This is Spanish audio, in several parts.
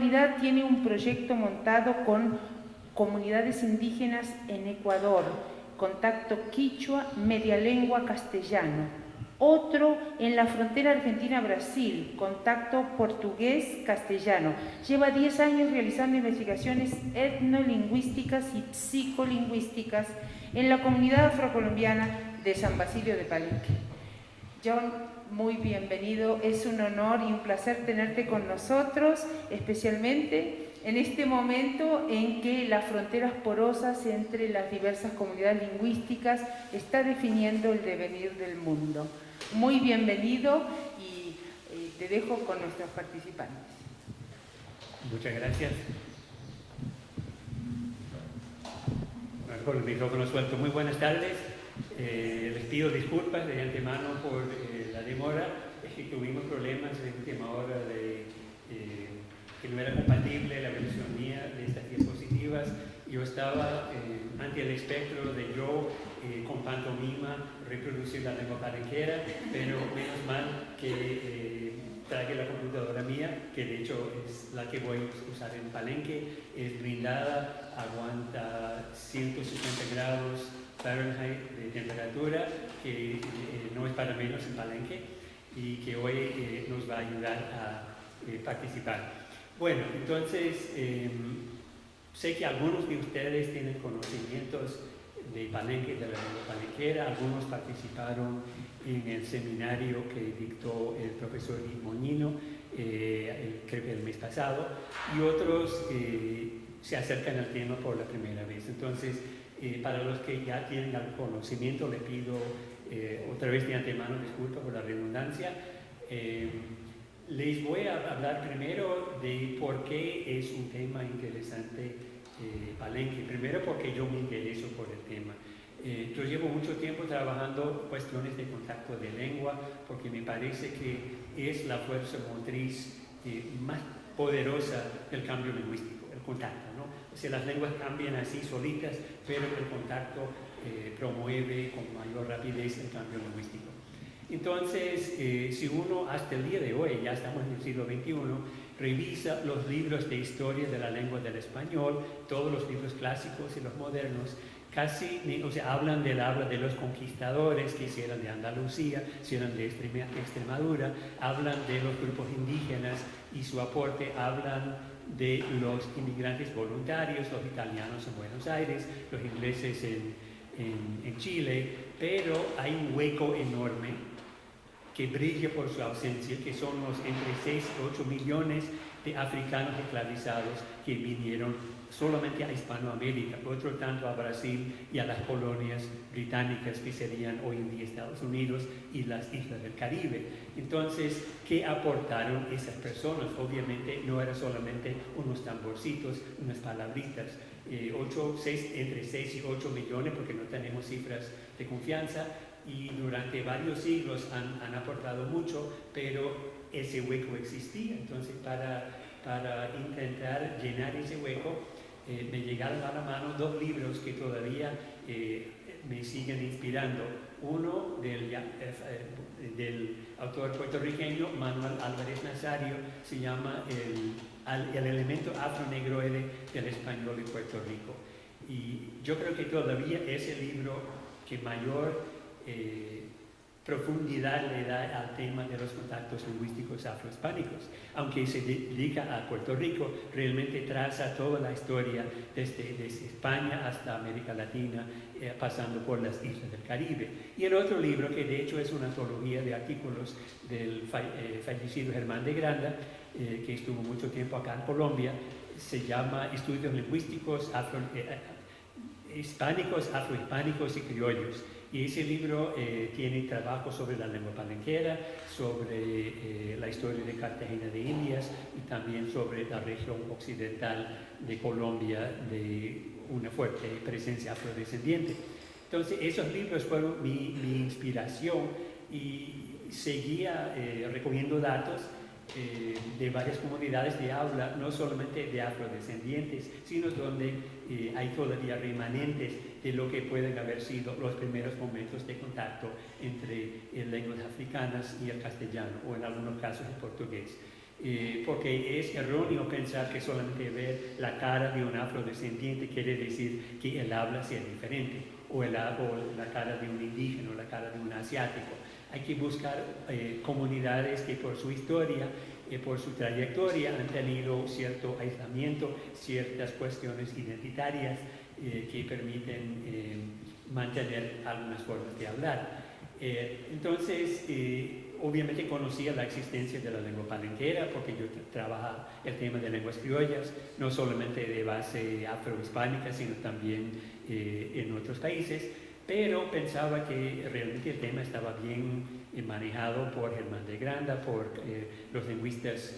comunidad tiene un proyecto montado con comunidades indígenas en Ecuador, contacto quichua, media lengua castellano. Otro en la frontera Argentina-Brasil, contacto portugués-castellano. Lleva 10 años realizando investigaciones etnolingüísticas y psicolingüísticas en la comunidad afrocolombiana de San Basilio de Palenque. John, muy bienvenido. Es un honor y un placer tenerte con nosotros, especialmente en este momento en que las fronteras porosas entre las diversas comunidades lingüísticas está definiendo el devenir del mundo. Muy bienvenido y te dejo con nuestros participantes. Muchas gracias. Con el micrófono suelto. Muy buenas tardes. Les pido disculpas de antemano por la demora. Es que tuvimos problemas de última hora que no era compatible la versión mía de estas diapositivas. Yo estaba ante el espectro de yo con pantomima reproducir la lengua palenquera, pero menos mal que traje la computadora mía, que de hecho es la que voy a usar en Palenque, es blindada, aguanta 150 grados Fahrenheit de temperatura, que no es para menos en Palenque, y que hoy nos va a ayudar a participar. Bueno, entonces, sé que algunos de ustedes tienen conocimientos de Palenque, de la lengua palenquera. Algunos participaron en el seminario que dictó el profesor Moñino, creo que el mes pasado, y otros se acercan al tema por la primera vez. Entonces, para los que ya tienen algún conocimiento, le pido otra vez de antemano disculpas por la redundancia. Les voy a hablar primero de por qué es un tema interesante Palenque. Primero porque yo me intereso por el tema. Yo llevo mucho tiempo trabajando cuestiones de contacto de lengua porque me parece que es la fuerza motriz más poderosa del cambio lingüístico, el contacto, ¿no? O sea, las lenguas cambian así solitas, pero el contacto promueve con mayor rapidez el cambio lingüístico. Entonces, si uno hasta el día de hoy, ya estamos en el siglo XXI, revisa los libros de historia de la lengua del español, todos los libros clásicos y los modernos, casi, o sea, hablan del habla de los conquistadores, que si eran de Andalucía, si eran de Extremadura, hablan de los grupos indígenas y su aporte, hablan de los inmigrantes voluntarios, los italianos en Buenos Aires, los ingleses en Chile, pero hay un hueco enorme que brilla por su ausencia, que son los entre 6 y 8 millones de africanos esclavizados que vinieron solamente a Hispanoamérica, otro tanto a Brasil y a las colonias británicas que serían hoy en día Estados Unidos y las islas del Caribe. Entonces, ¿qué aportaron esas personas? Obviamente no era solamente unos tamborcitos, unas palabritas, entre 6 y 8 millones, porque no tenemos cifras de confianza, y durante varios siglos han aportado mucho, pero ese hueco existía. Entonces, para intentar llenar ese hueco, me llegaron a la mano dos libros que todavía me siguen inspirando. Uno del autor puertorriqueño Manuel Álvarez Nazario, se llama El elemento afro-negroide del español de Puerto Rico. Y yo creo que todavía es el libro que mayor profundidad le da al tema de los contactos lingüísticos afrohispánicos. Aunque se dedica a Puerto Rico, realmente traza toda la historia desde España hasta América Latina, pasando por las islas del Caribe. Y el otro libro, que de hecho es una antología de artículos del fallecido Germán de Granda, que estuvo mucho tiempo acá en Colombia, se llama Estudios Lingüísticos Afrohispánicos y Criollos. Y ese libro tiene trabajo sobre la lengua palenquera, sobre la historia de Cartagena de Indias y también sobre la región occidental de Colombia, de una fuerte presencia afrodescendiente. Entonces, esos libros fueron mi inspiración y seguía recogiendo datos de varias comunidades de habla, no solamente de afrodescendientes, sino donde hay todavía remanentes de lo que pueden haber sido los primeros momentos de contacto entre lenguas africanas y el castellano, o en algunos casos el portugués. porque es erróneo pensar que solamente ver la cara de un afrodescendiente quiere decir que el habla sea diferente, o la cara de un indígena, o la cara de un asiático. Hay que buscar comunidades que por su historia, por su trayectoria, han tenido cierto aislamiento, ciertas cuestiones identitarias que permiten mantener algunas formas de hablar. Entonces, obviamente conocía la existencia de la lengua palenquera porque yo trabajaba el tema de lenguas criollas, no solamente de base afrohispánica, sino también en otros países, pero pensaba que realmente el tema estaba bien manejado por Germán de Granda, por los lingüistas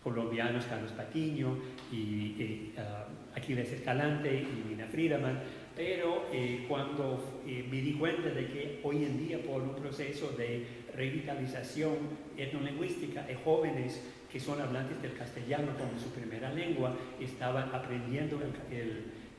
colombianos Carlos Patiño y Aquiles Escalante y Nina Friedemann. Pero cuando me di cuenta de que hoy en día, por un proceso de revitalización etnolingüística, jóvenes que son hablantes del castellano como su primera lengua estaban aprendiendo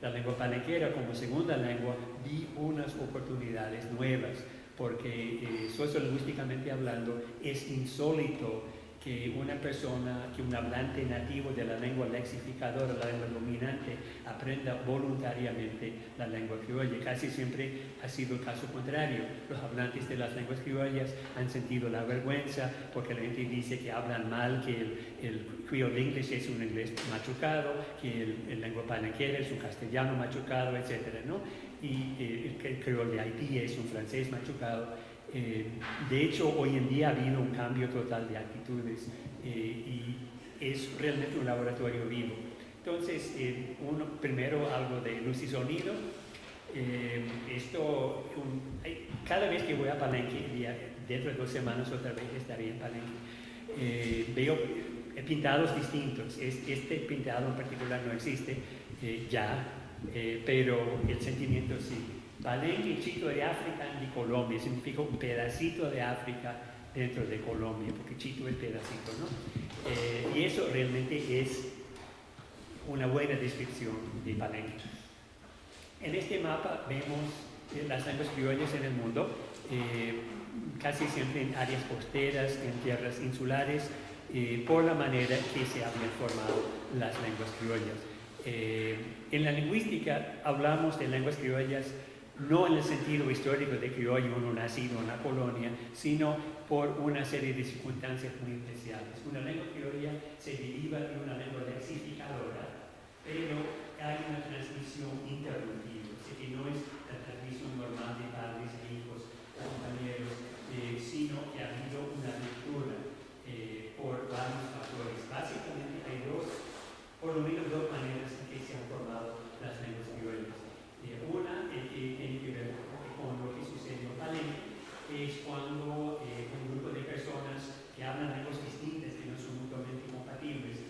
la lengua palenquera como segunda lengua, vi unas oportunidades nuevas, porque sociolingüísticamente hablando es insólito que una persona, que un hablante nativo de la lengua lexificadora, la lengua dominante, aprenda voluntariamente la lengua criolla. Casi siempre ha sido el caso contrario. Los hablantes de las lenguas criollas han sentido la vergüenza porque la gente dice que hablan mal, que el Creole English es un inglés machucado, que el lengua palenquera es un castellano machucado, etc., ¿no? Y el Creole de Haití es un francés machucado. De hecho, hoy en día ha habido un cambio total de actitudes y es realmente un laboratorio vivo. Entonces, primero algo de luz y sonido. Cada vez que voy a Palenque, dentro de 2 semanas otra vez estaré en Palenque, veo pintados distintos. Este pintado en particular no existe ya, pero el sentimiento sí. Palenque, Chito de África de Colombia, significa un pedacito de África dentro de Colombia, porque Chito es pedacito, ¿no? Y eso realmente es una buena descripción de Palenque. En este mapa vemos las lenguas criollas en el mundo, casi siempre en áreas costeras, en tierras insulares, por la manera que se habían formado las lenguas criollas. En la lingüística hablamos de lenguas criollas no en el sentido histórico de criollo, uno nacido en la colonia, sino por una serie de circunstancias muy especiales. Una lengua criolla se deriva de una lengua lexificadora, pero hay una transmisión interrumpida, o sea que no es la transmisión normal de padres a hijos, a compañeros, sino que ha habido una ruptura por varios factores. Básicamente hay por lo menos dos maneras en que se han formado las lenguas criollas. Una que tiene que ver con lo que sucedió en Palenque, es cuando un grupo de personas que hablan lenguas distintas, que no son mutuamente compatibles,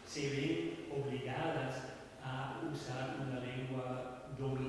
se ven obligadas a usar una lengua dominante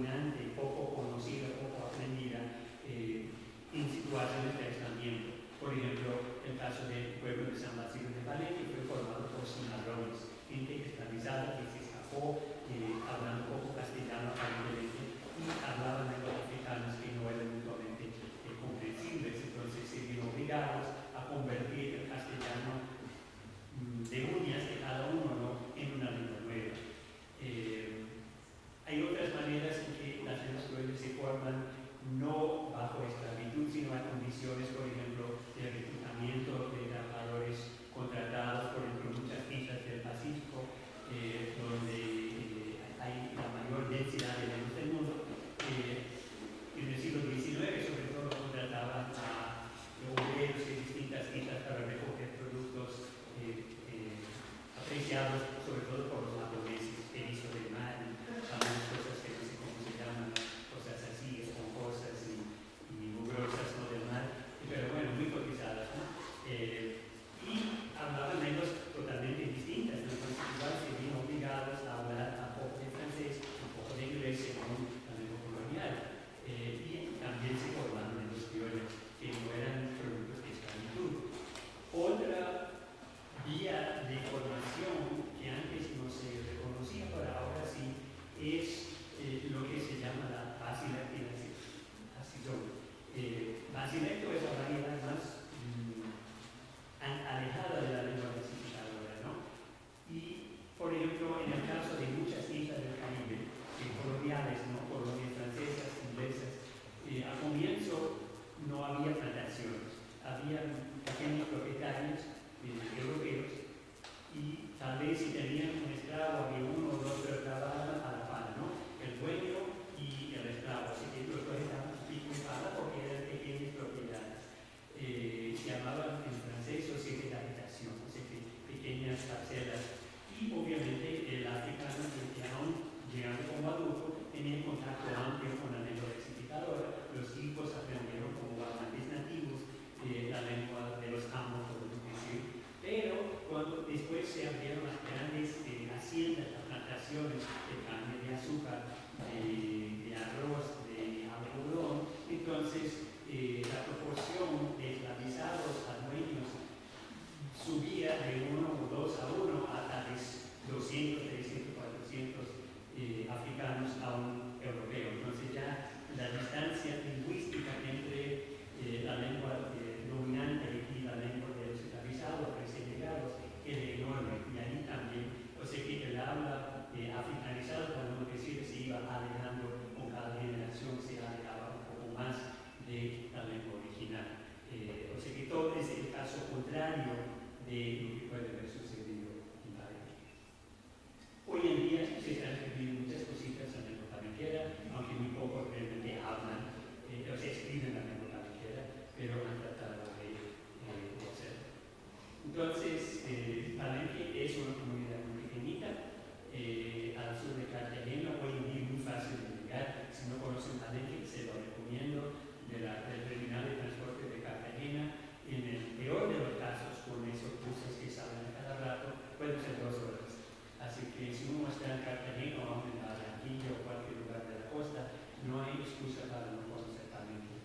no hay excusa para no conocer Palenque.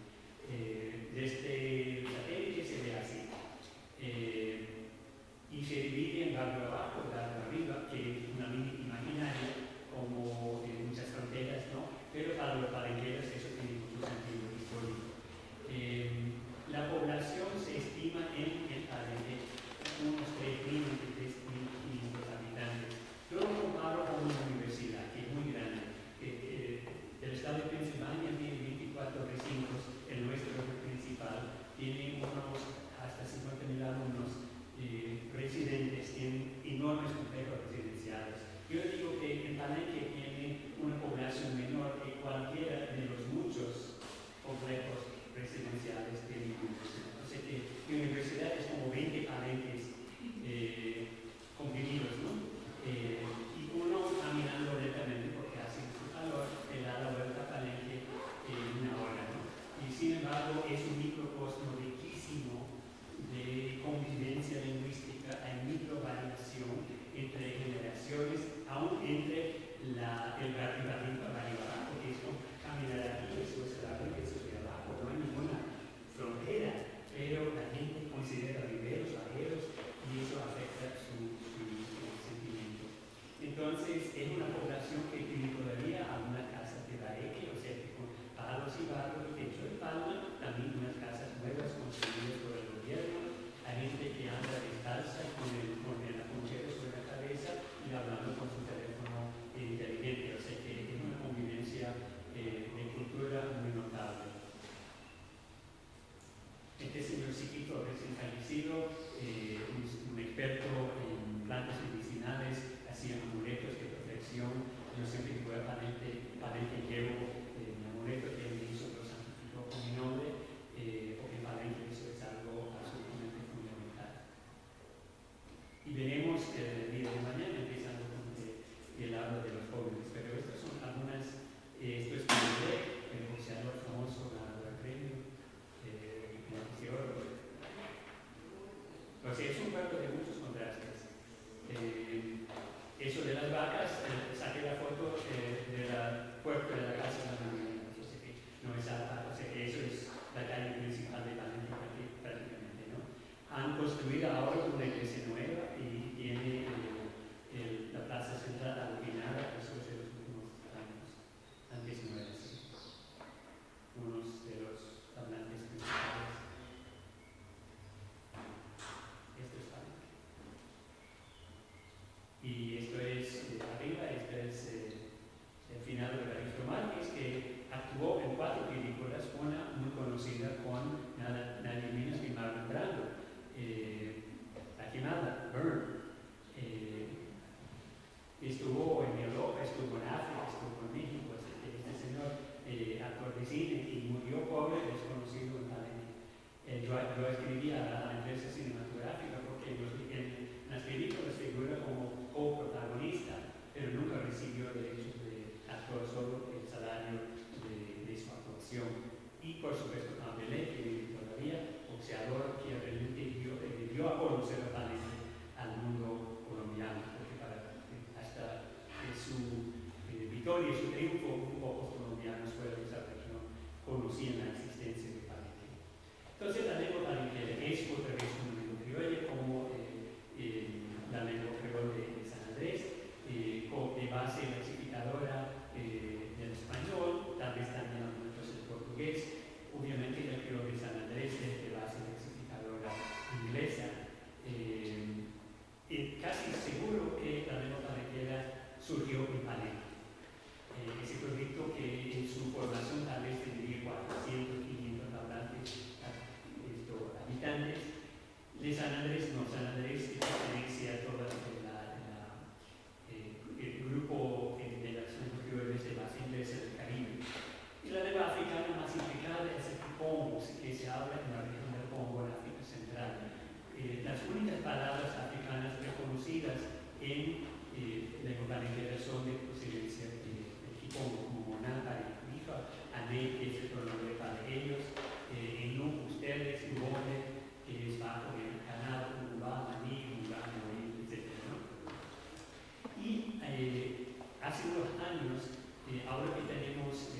Desde el satélite se ve así. Y se divide en barrio abajo, barrio arriba, que es una imaginaria, como muchas fronteras, ¿no? Pero para los palenqueros eso tiene mucho sentido histórico. La población se estima en Palenque unos 3.500 habitantes. Yo lo comparo con una universidad que es muy grande. El estado de Pensilvania tiene 24 recintos, el nuestro principal tiene hasta 50.000 alumnos residentes, tienen enormes complejos residenciales. Yo digo que el Palenque tiene una población menor que cualquiera de los muchos complejos residenciales de la universidad. O sea que mi universidad es como 20 palenques comprimidos, ¿no? Y uno caminando lentamente porque hace mucho calor, le da la vuelta a Palenque en una hora, ¿no? Y sin embargo es un microcosmo riquísimo de convivencia lingüística, hay microvariación entre generaciones, aún entre el barrio abajo, que es como caminar aquí, eso es el barrio, eso es de abajo, no hay ninguna frontera, pero la gente considera viveros, bajeros, y eso afecta su sentimiento. Entonces, es una población que tiene todavía algunas casas de bareque, o sea, con palos y barro y techo de palma, también unas casas nuevas construidas por el gobierno, hay gente que anda descalza con el ponchero sobre la cabeza y hablando con su teléfono inteligente, o sea que es una convivencia de cultura muy notable. Este señor Chiquito, recién fallecido, un experto en plantas medicinales, hacía amuletos de protección. Yo siempre que voy a Palenque llevo mi amuleto que él me hizo, lo santificó con mi nombre, porque Palenque eso es algo absolutamente fundamental. Y veremos el día de mañana, empezando con el habla de los jóvenes, pero estas son algunas, esto es el boxeador famoso, ganador del premio. O sea, es un cuerpo de muchos contrastes. Eso de las vacas, saqué la foto de la puerta de la casa de la mañana, o sea que no es alta, o sea que eso es la calle principal de Palenque prácticamente, ¿no? Han construido ahora una iglesia nueva y tiene la plaza central aluminada, eso es de los últimos años, antes no era así. Unos de los hablantes principales. Esto es Palenque. Y esto es arriba, esto es el final de Evaristo Márquez, que actuó en 4 películas, una muy conocida con nadie menos que Marlon Brando, La Quemada, Burn. Estuvo en Europa, estuvo en África, estuvo en México, este señor actor de cine y murió pobre, desconocido en Palenque. Yo escribía a la empresa cinematográfica porque en las películas figura como coprotagonista, pero nunca recibió derechos de actor, solo el salario de su actuación. Y por supuesto Campbell, que vive todavía, boxeador que realmente dio a conocer a Palenque al mundo colombiano, porque hasta su victoria y su triunfo, muy pocos colombianos fuera de esa región conocían la existencia de Palenque. Entonces la lengua palenquera es otra vez una lengua criolla como la lengua criolla de San Andrés, de base lexificadora del español, tal vez también algunos del portugués. Obviamente el criolla de San Andrés es de base lexificadora inglesa. Casi seguro que la lengua palenquera surgió en Palenque. Ese proyecto que en su formación tal vez tendría 400, 500 hablantes, habitantes. De San Andrés, no, San Andrés pertenece a toda el grupo de las lenguas criollas de base inglesa del Caribe. Y la lengua africana más implicada es el Congo, que se habla en la región del Congo, en África Central. Las únicas palabras africanas reconocidas en lengua palenquera son de procedencia del Kikongo, como Monapa y Rifa, Ané, que es el pronombre para ellos, Enu, ustedes, Ubone, que es bajo el canal, Uruba, Maní, Uruba, etc. Y hace unos años, ahora que tenemos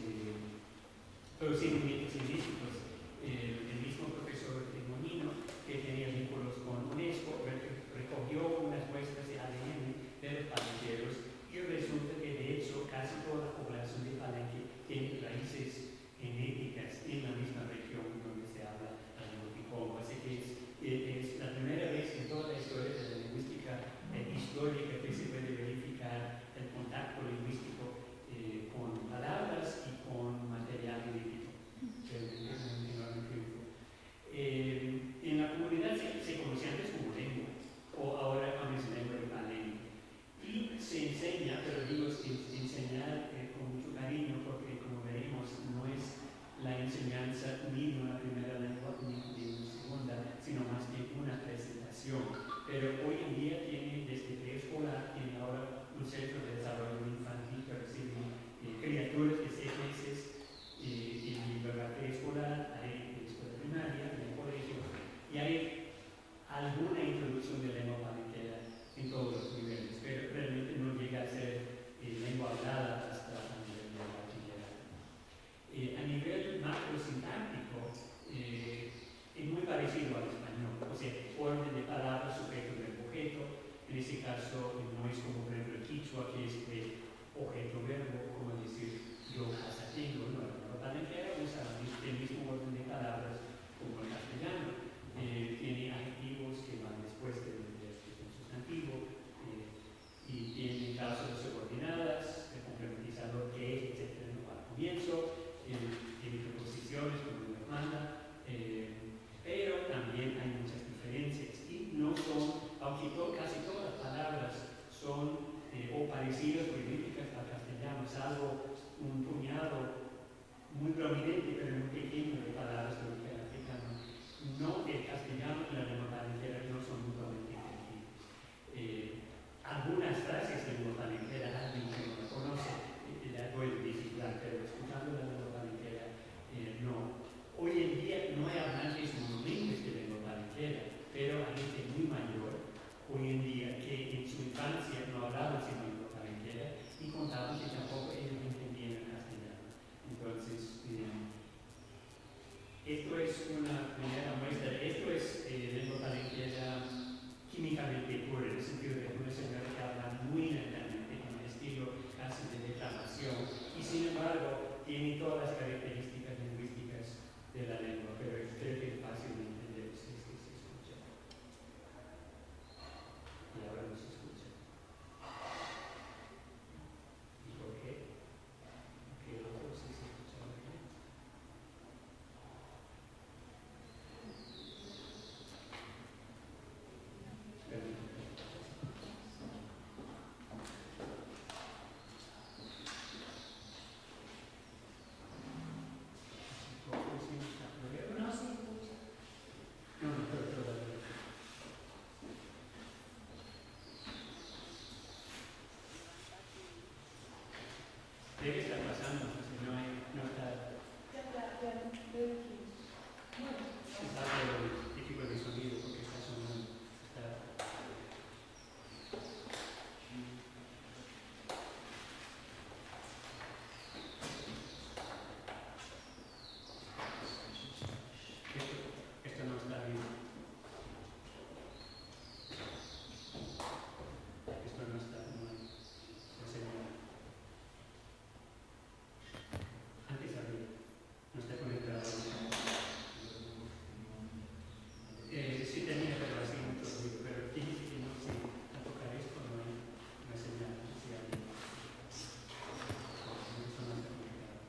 todos científicos indígenas. El mismo profesor de Monino, que tenía vínculos con UNESCO, recogió unas muestras de ADN de los palenqueros y resulta que de hecho casi toda la población de Palenque tiene raíces genéticas en la misma región donde se habla la lengua Picón. Así que es la primera vez en toda la historia de la lingüística histórica que se puede verificar el contacto lingüístico con palabras y con material genético. Es un enorme triunfo. En la comunidad se conoce antes como lengua, o ahora con esa lengua de Palenque. Y se enseña, pero digo enseñar con mucho cariño, porque como veremos, no es la enseñanza ni de una primera lengua ni de una segunda, sino más bien una presentación. Pero hoy en día tiene desde preescolar, tiene ahora un centro de desarrollo infantil que recibe criaturas de 6 meses y luego a preescolar, hay escuela primaria, hay colegio, y hay alguna introducción de lengua palenquera en todos los niveles, pero realmente no llega a ser lengua hablada hasta a nivel de bachillerato. A nivel macrosintáctico, es muy parecido al español, o sea, orden de palabras, sujeto, verbo, objeto. En ese caso no es como por ejemplo el quichua, que es de objeto, verbo, como decir yo casa tengo, no, la lengua palenquera usa el mismo orden de palabras como el castellano. Tiene adjetivos que van después del sustantivo y tiene causas subordinadas, el complementizador que, etc. Al comienzo, tiene preposiciones como nos manda, pero también hay muchas diferencias y no son, aunque casi todas las palabras son o parecidas o idénticas al castellano, salvo un puñado muy prominente pero muy pequeño de palabras de origen africano. No, el castellano y la lengua palenquera no son mutuamente inteligibles. Algunas frases de lengua palenquera, alguien que no la conoce, la puede dificultar, pero escuchando la lengua palenquera, no. Hoy en día no hay hablantes monolingües de lengua palenquera, pero hay gente muy mayor hoy en día que en su infancia no hablaban sin lengua palenquera y contaban que tampoco ellos entendían el castellano. Entonces, esto es una primera muestra. Esto es lengua palenquera químicamente pura, en el sentido de una señora que habla muy lentamente, en un estilo casi de declamación, y sin embargo tiene todas las características lingüísticas de la lengua, pero creo que es fácil de entender si es que se escucha. Y ahora no se escucha. ¿Y por qué? Porque el otro sí se escuchaba bien. No se escucha. No, pero todavía. Debe estar pasando, si no está. Es algo típico de sonido porque está sonando. Esto no está bien. Esto no está, no sé nada. Antes había, no está conectado. Sí tenía, pero así mucho ruido, pero fíjense que no sé, a tocar esto no hay señal, no sé si hay. Eso no está conectado.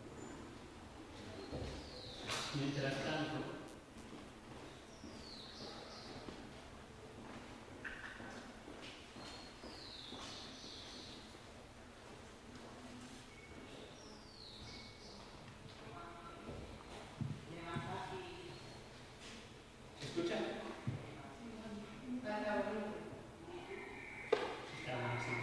Mientras tanto, ¿se escucha? Está mal, sí.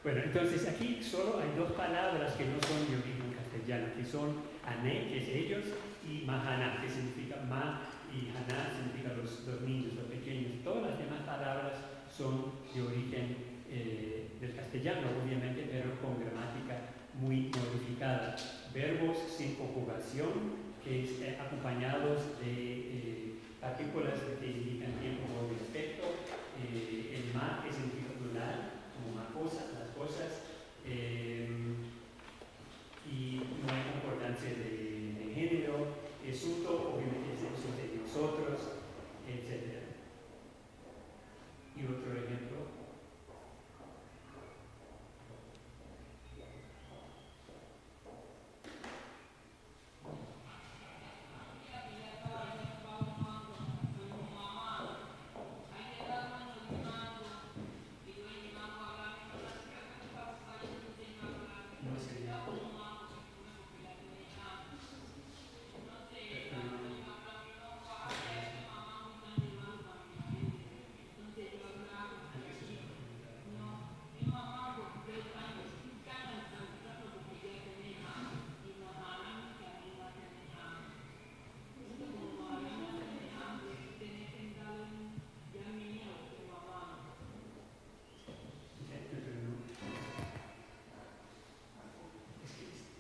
Bueno, entonces aquí solo hay dos palabras que no son de origen castellano, que son ané, que es ellos, y mahana, que significa ma, y haná significa los niños, los pequeños. Todas las demás palabras son de origen del castellano, obviamente, pero con gramática muy modificada. Verbos sin conjugación, que es acompañados de partículas que indican tiempo o respecto, el ma, que significa plural, como las cosas, y no hay concordancia de género, suto, obviamente es eso de nosotros, etc. Y otro ejemplo.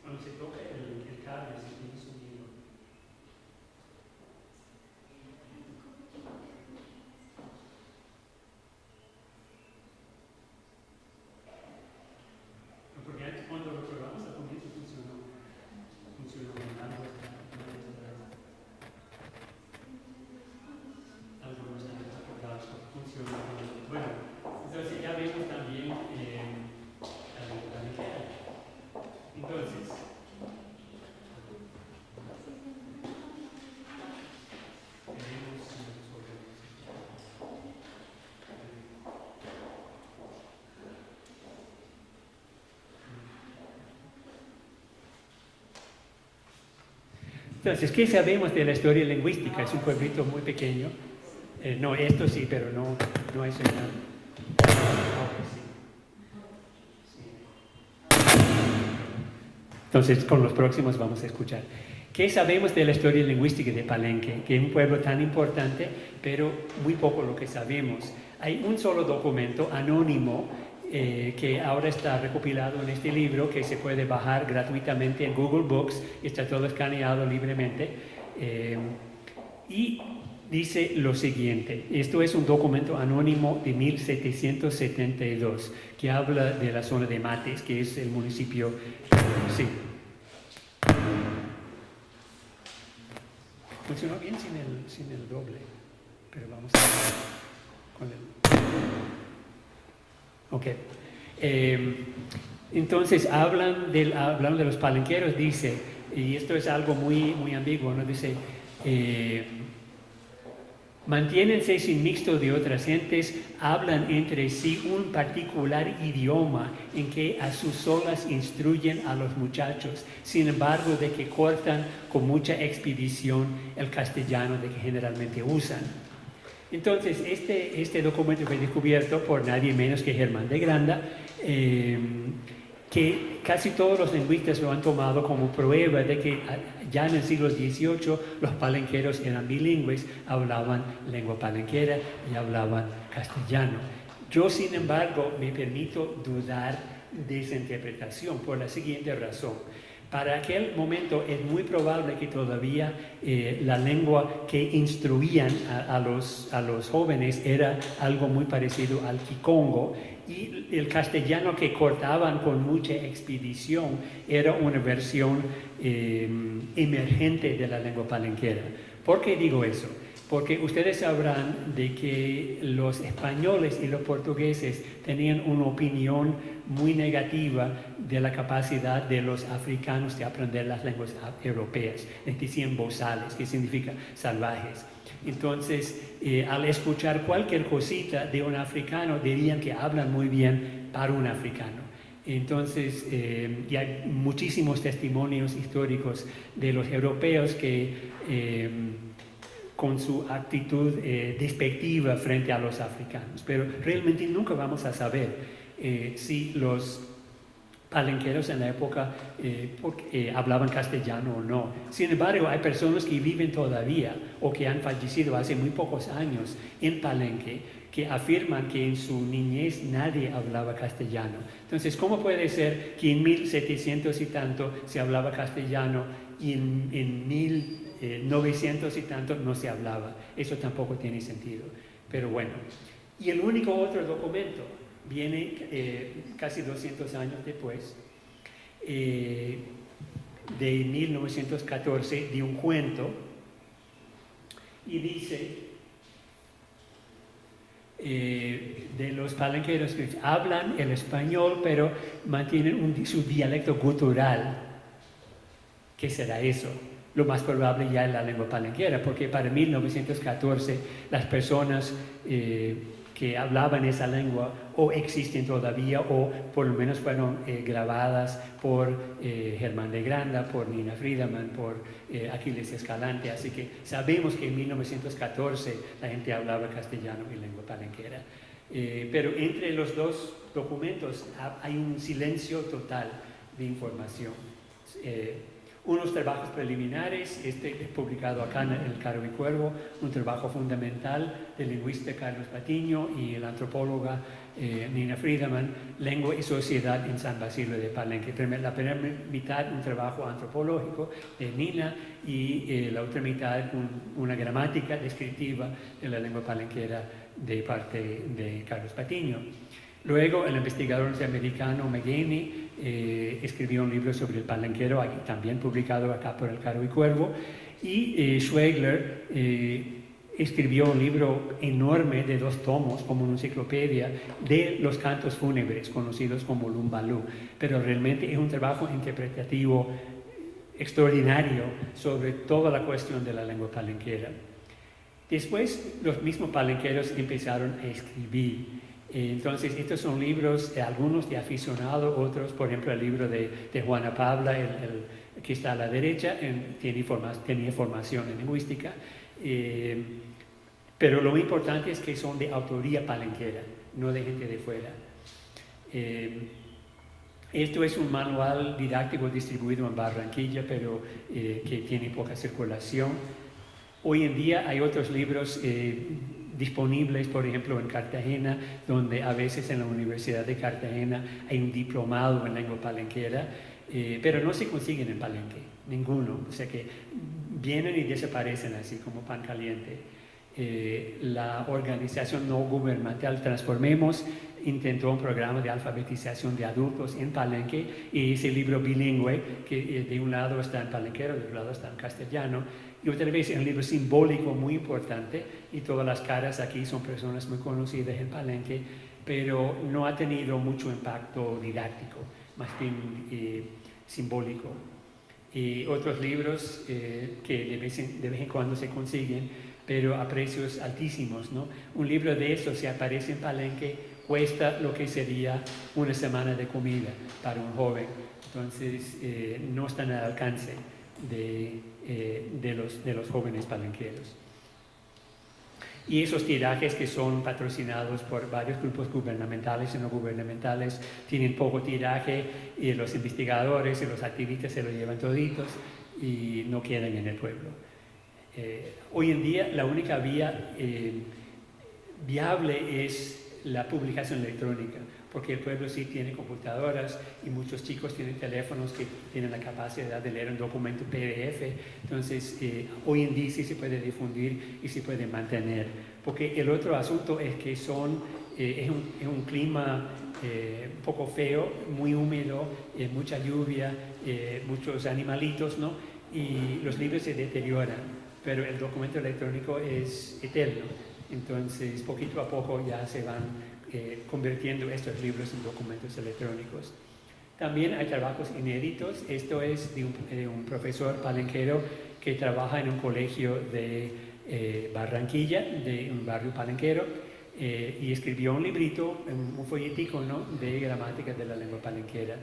Cuando se toca el cable se tiene sonido. Porque antes cuando lo probamos al comienzo funcionó mal. Algunos años acordados funcionó. Bueno, entonces ya vemos también la lengua. Entonces, ¿qué sabemos de la historia lingüística? Es un pueblito muy pequeño. No, esto sí, pero no es nada. Entonces, con los próximos vamos a escuchar. ¿Qué sabemos de la historia lingüística de Palenque? Que es un pueblo tan importante, pero muy poco lo que sabemos. Hay un solo documento anónimo que ahora está recopilado en este libro, que se puede bajar gratuitamente en Google Books, está todo escaneado libremente, y dice lo siguiente. Esto es un documento anónimo de 1772, que habla de la zona de Mates, que es el municipio. Sí. Funcionó bien sin el doble, pero vamos a ver con el. Ok. Entonces hablan de los palenqueros, dice, y esto es algo muy, muy ambiguo, ¿no? Dice, mantiénense sin mixto de otras gentes, hablan entre sí un particular idioma en que a sus solas instruyen a los muchachos, sin embargo de que cortan con mucha expedición el castellano de que generalmente usan. Entonces, este documento fue descubierto por nadie menos que Germán de Granda, que casi todos los lingüistas lo han tomado como prueba de que ya en el siglo XVIII los palenqueros eran bilingües, hablaban lengua palenquera y hablaban castellano. Yo, sin embargo, me permito dudar de esa interpretación por la siguiente razón. Para aquel momento es muy probable que todavía la lengua que instruían a los jóvenes era algo muy parecido al kikongo, y el castellano que cortaban con mucha expedición era una versión emergente de la lengua palenquera. ¿Por qué digo eso? Porque ustedes sabrán de que los españoles y los portugueses tenían una opinión muy negativa de la capacidad de los africanos de aprender las lenguas europeas. Les decían bozales, que significa salvajes. Entonces, al escuchar cualquier cosita de un africano, dirían que hablan muy bien para un africano. Entonces, y hay muchísimos testimonios históricos de los europeos que con su actitud despectiva frente a los africanos, pero realmente nunca vamos a saber. si los palenqueros en la época hablaban castellano o no. Sin embargo, hay personas que viven todavía o que han fallecido hace muy pocos años en Palenque que afirman que en su niñez nadie hablaba castellano. Entonces, ¿cómo puede ser que en 1700 y tanto se hablaba castellano y en 1900 y tanto no se hablaba? Eso tampoco tiene sentido. Pero bueno, y el único otro documento viene casi 200 años después, de 1914, de un cuento, y dice de los palenqueros que hablan el español, pero mantienen su dialecto gutural. ¿Qué será eso? Lo más probable ya es la lengua palenquera, porque para 1914 las personas que hablaban esa lengua o existen todavía o por lo menos fueron grabadas por Germán de Granda, por Nina Friedemann, por Aquiles Escalante, así que sabemos que en 1914 la gente hablaba castellano y lengua palenquera. Pero entre los dos documentos hay un silencio total de información. Unos trabajos preliminares, publicado acá en el Carro y Cuervo, un trabajo fundamental del lingüista Carlos Patiño y la antropóloga Nina Friedemann, Lengua y Sociedad en San Basilio de Palenque. La primera mitad un trabajo antropológico de Nina y la otra mitad una gramática descriptiva de la lengua palenquera de parte de Carlos Patiño. Luego, el investigador norteamericano McGaney escribió un libro sobre el palenquero, también publicado acá por el Carro y Cuervo, y Schwegler escribió un libro enorme de 2 tomos, como una enciclopedia, de los cantos fúnebres, conocidos como Lumbalú, pero realmente es un trabajo interpretativo extraordinario sobre toda la cuestión de la lengua palenquera. Después, los mismos palenqueros empezaron a escribir. Entonces, estos son libros, algunos de aficionado, otros, por ejemplo, el libro de Juana Pabla, el que está a la derecha, tenía formación en lingüística, pero lo importante es que son de autoría palenquera, no de gente de fuera. Esto es un manual didáctico distribuido en Barranquilla, pero que tiene poca circulación. Hoy en día hay otros libros disponibles, por ejemplo, en Cartagena, donde a veces en la Universidad de Cartagena hay un diplomado en lengua palenquera, pero no se consiguen en Palenque, ninguno. O sea que vienen y desaparecen así como pan caliente. La organización no gubernamental Transformemos intentó un programa de alfabetización de adultos en Palenque y ese libro bilingüe, que de un lado está en palenquero, de otro lado está en castellano, y otra vez es un libro simbólico muy importante y todas las caras aquí son personas muy conocidas en Palenque, pero no ha tenido mucho impacto didáctico, más bien simbólico. Y otros libros que de vez en cuando se consiguen, pero a precios altísimos, ¿no? Un libro de esos, si aparece en Palenque, cuesta lo que sería una semana de comida para un joven. Entonces, no están al alcance de los jóvenes palenqueros. Y esos tirajes que son patrocinados por varios grupos gubernamentales y no gubernamentales tienen poco tiraje y los investigadores y los activistas se lo llevan toditos y no quedan en el pueblo. Hoy en día la única vía viable es la publicación electrónica, porque el pueblo sí tiene computadoras y muchos chicos tienen teléfonos que tienen la capacidad de leer un documento PDF. Entonces, hoy en día sí se puede difundir y se puede mantener. Porque el otro asunto es que es un clima un poco feo, muy húmedo, mucha lluvia, muchos animalitos, ¿no? Y los libros se deterioran, pero el documento electrónico es eterno. Entonces, poquito a poco ya se van convirtiendo estos libros en documentos electrónicos. También hay trabajos inéditos. Esto es de un profesor palenquero que trabaja en un colegio de Barranquilla, de un barrio palenquero, y escribió un librito, un folletico, ¿no?, de gramática de la lengua palenquera.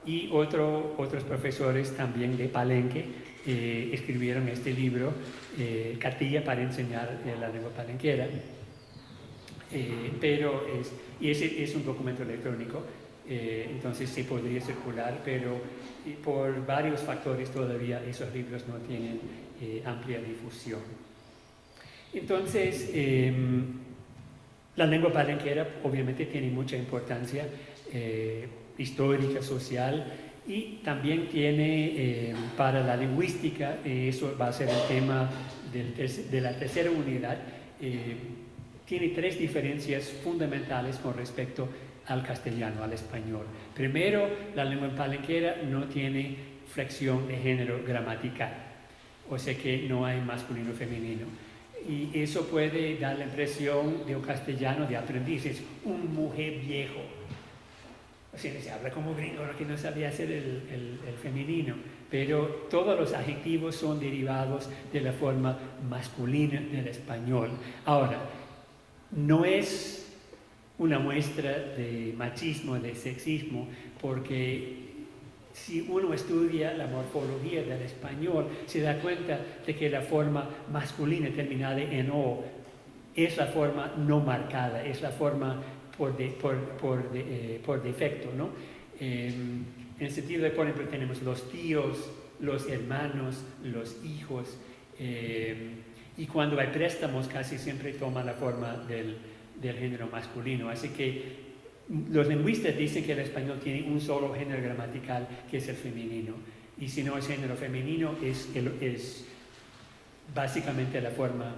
Y otros profesores también de Palenque escribieron este libro, Cartilla para enseñar la lengua palenquera. Y ese es un documento electrónico, entonces se podría circular, pero por varios factores todavía esos libros no tienen amplia difusión. Entonces, la lengua palenquera obviamente tiene mucha importancia histórica, social, y también tiene para la lingüística, eso va a ser el tema de la tercera unidad, tiene tres diferencias fundamentales con respecto al castellano, al español. Primero, la lengua palenquera no tiene flexión de género gramatical, o sea que no hay masculino o femenino. Y eso puede dar la impresión de un castellano de aprendices, un mujer viejo. O sea, se habla como gringo, que no sabía hacer el femenino, pero todos los adjetivos son derivados de la forma masculina del español. Ahora, no es una muestra de machismo, de sexismo, porque si uno estudia la morfología del español, se da cuenta de que la forma masculina terminada en O es la forma no marcada, es la forma por defecto, ¿no? En el sentido de, por ejemplo, tenemos los tíos, los hermanos, los hijos, y cuando hay préstamos casi siempre toma la forma del género masculino. Así que los lingüistas dicen que el español tiene un solo género gramatical, que es el femenino. Y si no es género femenino, es básicamente la forma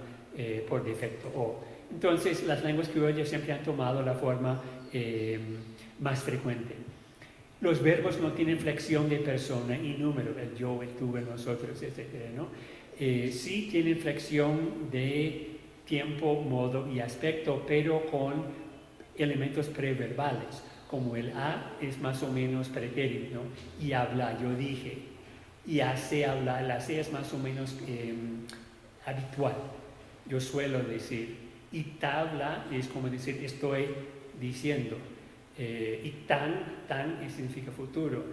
por defecto O. Entonces, las lenguas criollas siempre han tomado la forma más frecuente. Los verbos no tienen flexión de persona y número, el yo, el tú, el nosotros, etc., ¿no? Sí tienen flexión de tiempo, modo y aspecto, pero con elementos preverbales, como el a es más o menos pretérito, ¿no? Y habla, yo dije, y hace habla, el hace es más o menos habitual, yo suelo decir, y tabla es como decir estoy diciendo, y tan significa futuro.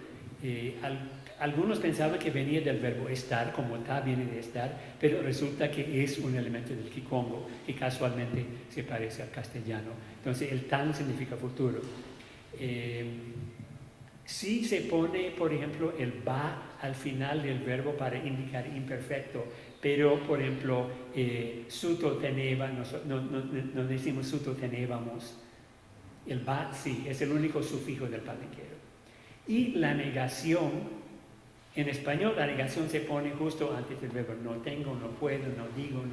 Algunos pensaban que venía del verbo estar, como ta viene de estar, pero resulta que es un elemento del kikongo que casualmente se parece al castellano. Entonces el tan significa futuro. Si se pone, por ejemplo, el ba al final del verbo para indicar imperfecto, pero, por ejemplo, suto teneva, no decimos suto tenevamos. El ba sí, es el único sufijo del palenquero. Y la negación, en español la negación se pone justo antes del verbo no tengo, no puedo, no digo,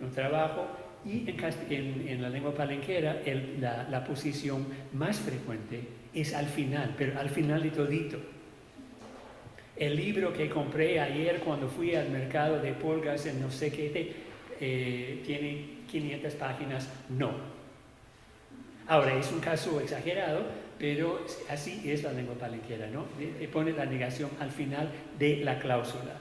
no trabajo. Y en la lengua palenquera la posición más frecuente es al final, pero al final de todito. El libro que compré ayer cuando fui al mercado de pulgas en no sé qué, tiene 500 páginas, no. Ahora, es un caso exagerado, pero así es la lengua palenquera, ¿no? Pone la negación al final de la cláusula.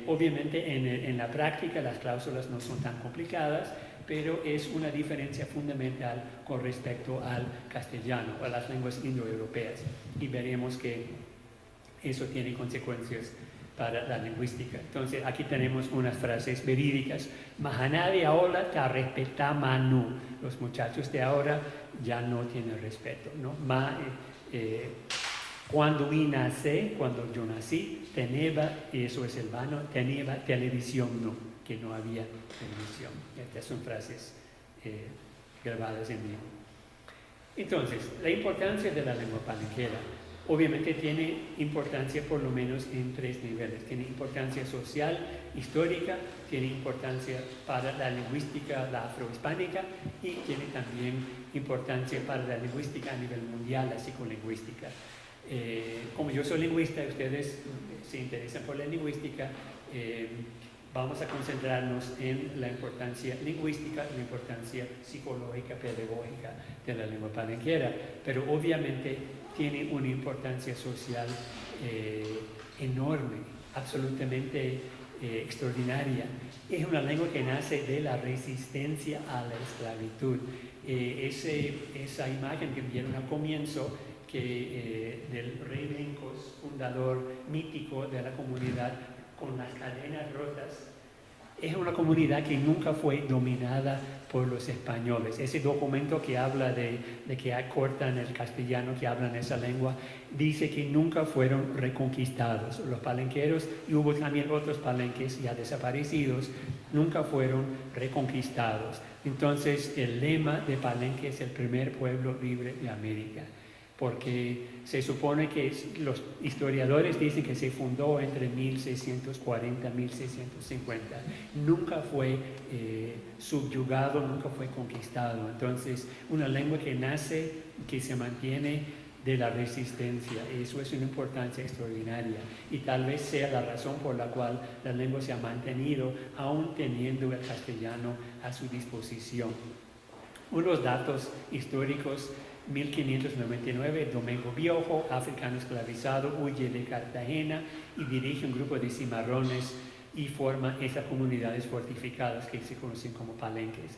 Obviamente en la práctica las cláusulas no son tan complicadas, pero es una diferencia fundamental con respecto al castellano, a las lenguas indoeuropeas. Y veremos que eso tiene consecuencias para la lingüística. Entonces aquí tenemos unas frases verídicas. Mahaná de ahora te respeta manu. Los muchachos de ahora ya no tienen respeto, ¿no? Cuando nací, cuando yo nací, teneba, eso es el vano, teneba televisión no, que no había televisión. Estas son frases grabadas en vivo. Entonces, la importancia de la lengua palenquera obviamente tiene importancia por lo menos en tres niveles. Tiene importancia social, histórica, tiene importancia para la lingüística, la afrohispánica, y tiene también importancia para la lingüística a nivel mundial, la psicolingüística. Como yo soy lingüista, ustedes se interesan por la lingüística, vamos a concentrarnos en la importancia lingüística, la importancia psicológica, pedagógica de la lengua palenquera, pero obviamente tiene una importancia social enorme, absolutamente extraordinaria. Es una lengua que nace de la resistencia a la esclavitud. Esa imagen que vieron al comienzo, del rey Mencos, fundador mítico de la comunidad, con las cadenas rotas, Es una comunidad que nunca fue dominada por los españoles. Ese documento que habla de que cortan el castellano, que hablan esa lengua, dice que nunca fueron reconquistados. Los palenqueros, y hubo también otros palenques ya desaparecidos, nunca fueron reconquistados. Entonces, el lema de Palenque es el primer pueblo libre de América, porque se supone que los historiadores dicen que se fundó entre 1640 y 1650. Nunca fue subyugado, nunca fue conquistado. Entonces, una lengua que nace, que se mantiene de la resistencia. Eso es una importancia extraordinaria y tal vez sea la razón por la cual la lengua se ha mantenido, aún teniendo el castellano a su disposición. Unos datos históricos: 1599, Domingo Viejo, africano esclavizado, huye de Cartagena y dirige un grupo de cimarrones y forma esas comunidades fortificadas que se conocen como palenques.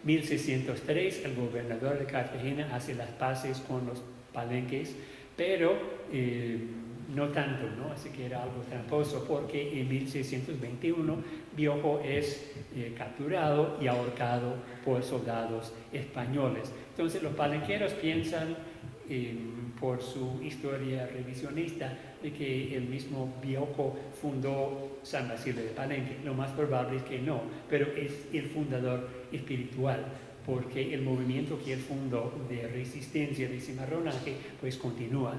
1603, el gobernador de Cartagena hace las paces con los palenques, pero no tanto, ¿no? Así que era algo tramposo, porque en 1621 Viejo es capturado y ahorcado por soldados españoles. Entonces los palenqueros piensan, por su historia revisionista, de que el mismo Viejo fundó San Basilio de Palenque. Lo más probable es que no, pero es el fundador espiritual, porque el movimiento que él fundó de resistencia, de cimarronaje, pues continúa.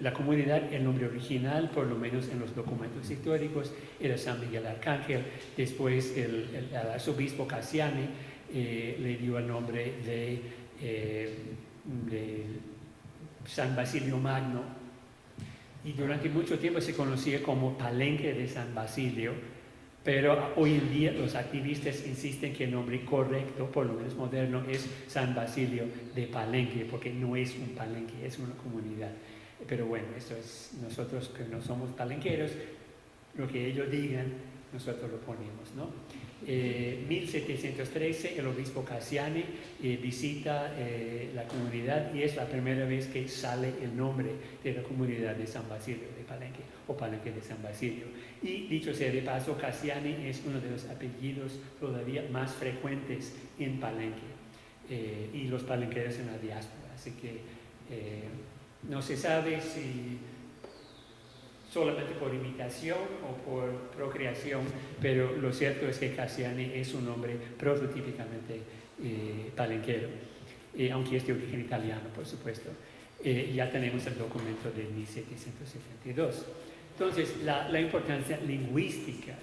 La comunidad, el nombre original, por lo menos en los documentos históricos, era San Miguel Arcángel. Después el arzobispo Cassiani le dio el nombre de San Basilio Magno, y durante mucho tiempo se conocía como Palenque de San Basilio, pero hoy en día los activistas insisten que el nombre correcto, por lo menos moderno, es San Basilio de Palenque, porque no es un palenque, es una comunidad. Pero bueno, esto es, nosotros que no somos palenqueros, lo que ellos digan, nosotros lo ponemos, ¿no? 1713, el obispo Cassiani visita la comunidad y es la primera vez que sale el nombre de la comunidad de San Basilio de Palenque, o Palenque de San Basilio. Y dicho sea de paso, Cassiani es uno de los apellidos todavía más frecuentes en Palenque, y los palenqueros en la diáspora. Así que no se sabe si solamente por imitación o por procreación, pero lo cierto es que Cassiani es un hombre prototípicamente palenquero, aunque es de origen italiano, por supuesto. Ya tenemos el documento de 1772. Entonces, la importancia lingüística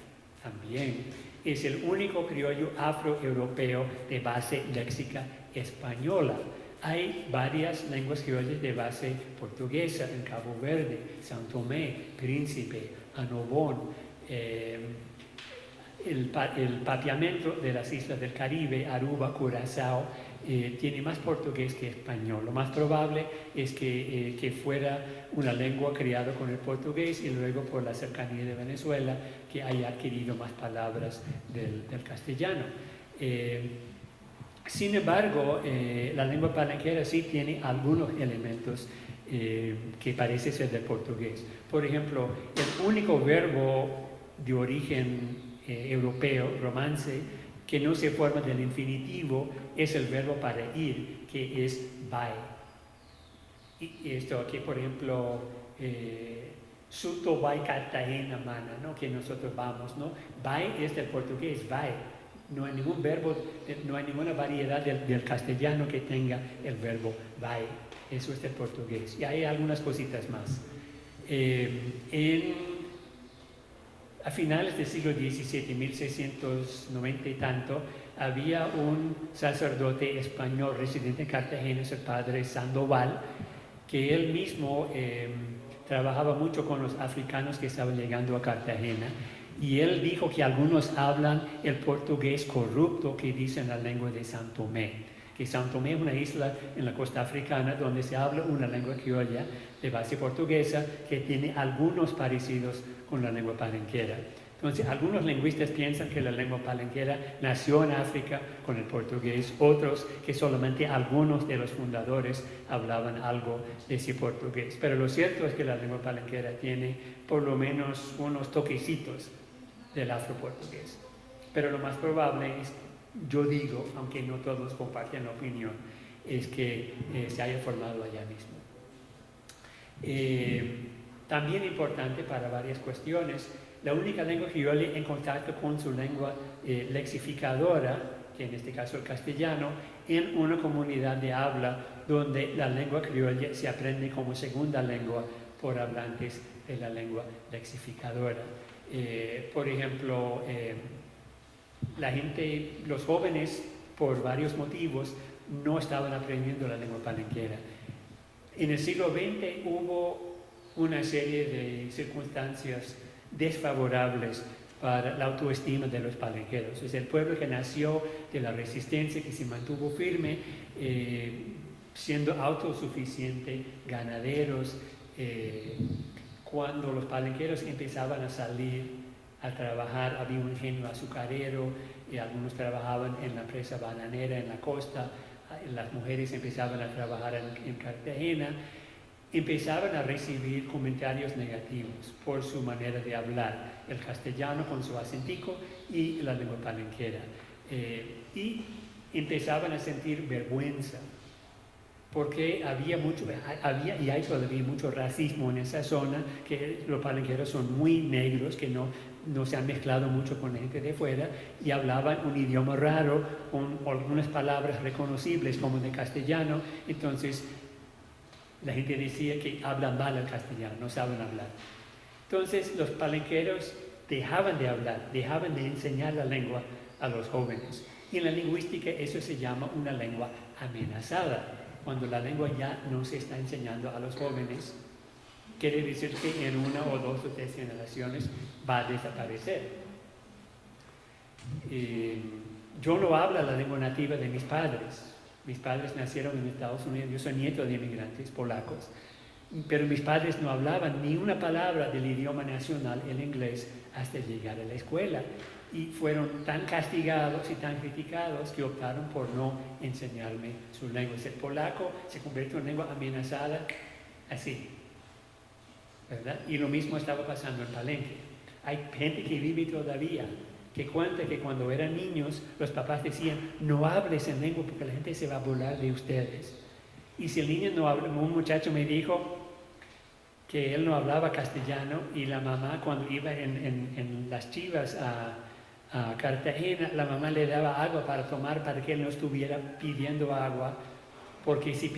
también. Es el único criollo afroeuropeo de base léxica española. Hay varias lenguas criollas de base portuguesa en Cabo Verde, São Tomé, Príncipe, Annobón. El papiamento de las islas del Caribe, Aruba, Curazao, tiene más portugués que español. Lo más probable es que fuera una lengua criada con el portugués y luego, por la cercanía de Venezuela, que haya adquirido más palabras del castellano. Sin embargo, la lengua palenquera sí tiene algunos elementos que parece ser del portugués. Por ejemplo, el único verbo de origen europeo, romance, que no se forma del infinitivo es el verbo para ir, que es vai. Y esto aquí, por ejemplo, suto vai Cartagena mana, ¿no? Que nosotros vamos, ¿no? Vai es del portugués, vai. No hay ningún verbo, no hay ninguna variedad del castellano que tenga el verbo vai. Eso es del portugués. Y hay algunas cositas más. A finales del siglo XVII, 1690 y tanto, había un sacerdote español residente en Cartagena, es el padre Sandoval, que él mismo trabajaba mucho con los africanos que estaban llegando a Cartagena. Y él dijo que algunos hablan el portugués corrupto que dicen la lengua de São Tomé. Que São Tomé es una isla en la costa africana donde se habla una lengua criolla de base portuguesa que tiene algunos parecidos con la lengua palenquera. Entonces, algunos lingüistas piensan que la lengua palenquera nació en África con el portugués, otros que solamente algunos de los fundadores hablaban algo de ese portugués. Pero lo cierto es que la lengua palenquera tiene por lo menos unos toquecitos del afroportugués. Pero lo más probable es, yo digo, aunque no todos comparten la opinión, es que se haya formado allá mismo. También importante para varias cuestiones, la única lengua criolla en contacto con su lengua lexificadora, que en este caso el castellano, en una comunidad de habla donde la lengua criolla se aprende como segunda lengua por hablantes de la lengua lexificadora. Por ejemplo, los jóvenes, por varios motivos, no estaban aprendiendo la lengua palenquera. En el siglo XX hubo una serie de circunstancias desfavorables para la autoestima de los palenqueros. Es el pueblo que nació de la resistencia, que se mantuvo firme, siendo autosuficiente, ganaderos. Cuando los palenqueros empezaban a salir a trabajar, había un ingenio azucarero, y algunos trabajaban en la presa bananera en la costa, las mujeres empezaban a trabajar en Cartagena, empezaban a recibir comentarios negativos por su manera de hablar, el castellano con su acentico y la lengua palenquera. Y empezaban a sentir vergüenza, porque había y hay todavía mucho racismo en esa zona, que los palenqueros son muy negros, que no se han mezclado mucho con la gente de fuera, y hablaban un idioma raro, con algunas palabras reconocibles como de castellano. Entonces la gente decía que hablan mal el castellano, no saben hablar. Entonces los palenqueros dejaban de hablar, dejaban de enseñar la lengua a los jóvenes. Y en la lingüística eso se llama una lengua amenazada. Cuando la lengua ya no se está enseñando a los jóvenes, quiere decir que en 1 o 2 o 3 generaciones va a desaparecer. Yo no hablo la lengua nativa de mis padres. Mis padres nacieron en Estados Unidos, yo soy nieto de inmigrantes polacos, pero mis padres no hablaban ni una palabra del idioma nacional, el inglés, hasta llegar a la escuela. Y fueron tan castigados y tan criticados que optaron por no enseñarme su lengua. El polaco se convirtió en lengua amenazada así, ¿verdad? Y lo mismo estaba pasando en Palenque. Hay gente que vive todavía, que cuenta que cuando eran niños los papás decían: no hables en lengua porque la gente se va a burlar de ustedes. Y si el niño no habla, un muchacho me dijo que él no hablaba castellano, y la mamá, cuando iba en las chivas a Cartagena, la mamá le daba agua para tomar para que él no estuviera pidiendo agua, porque si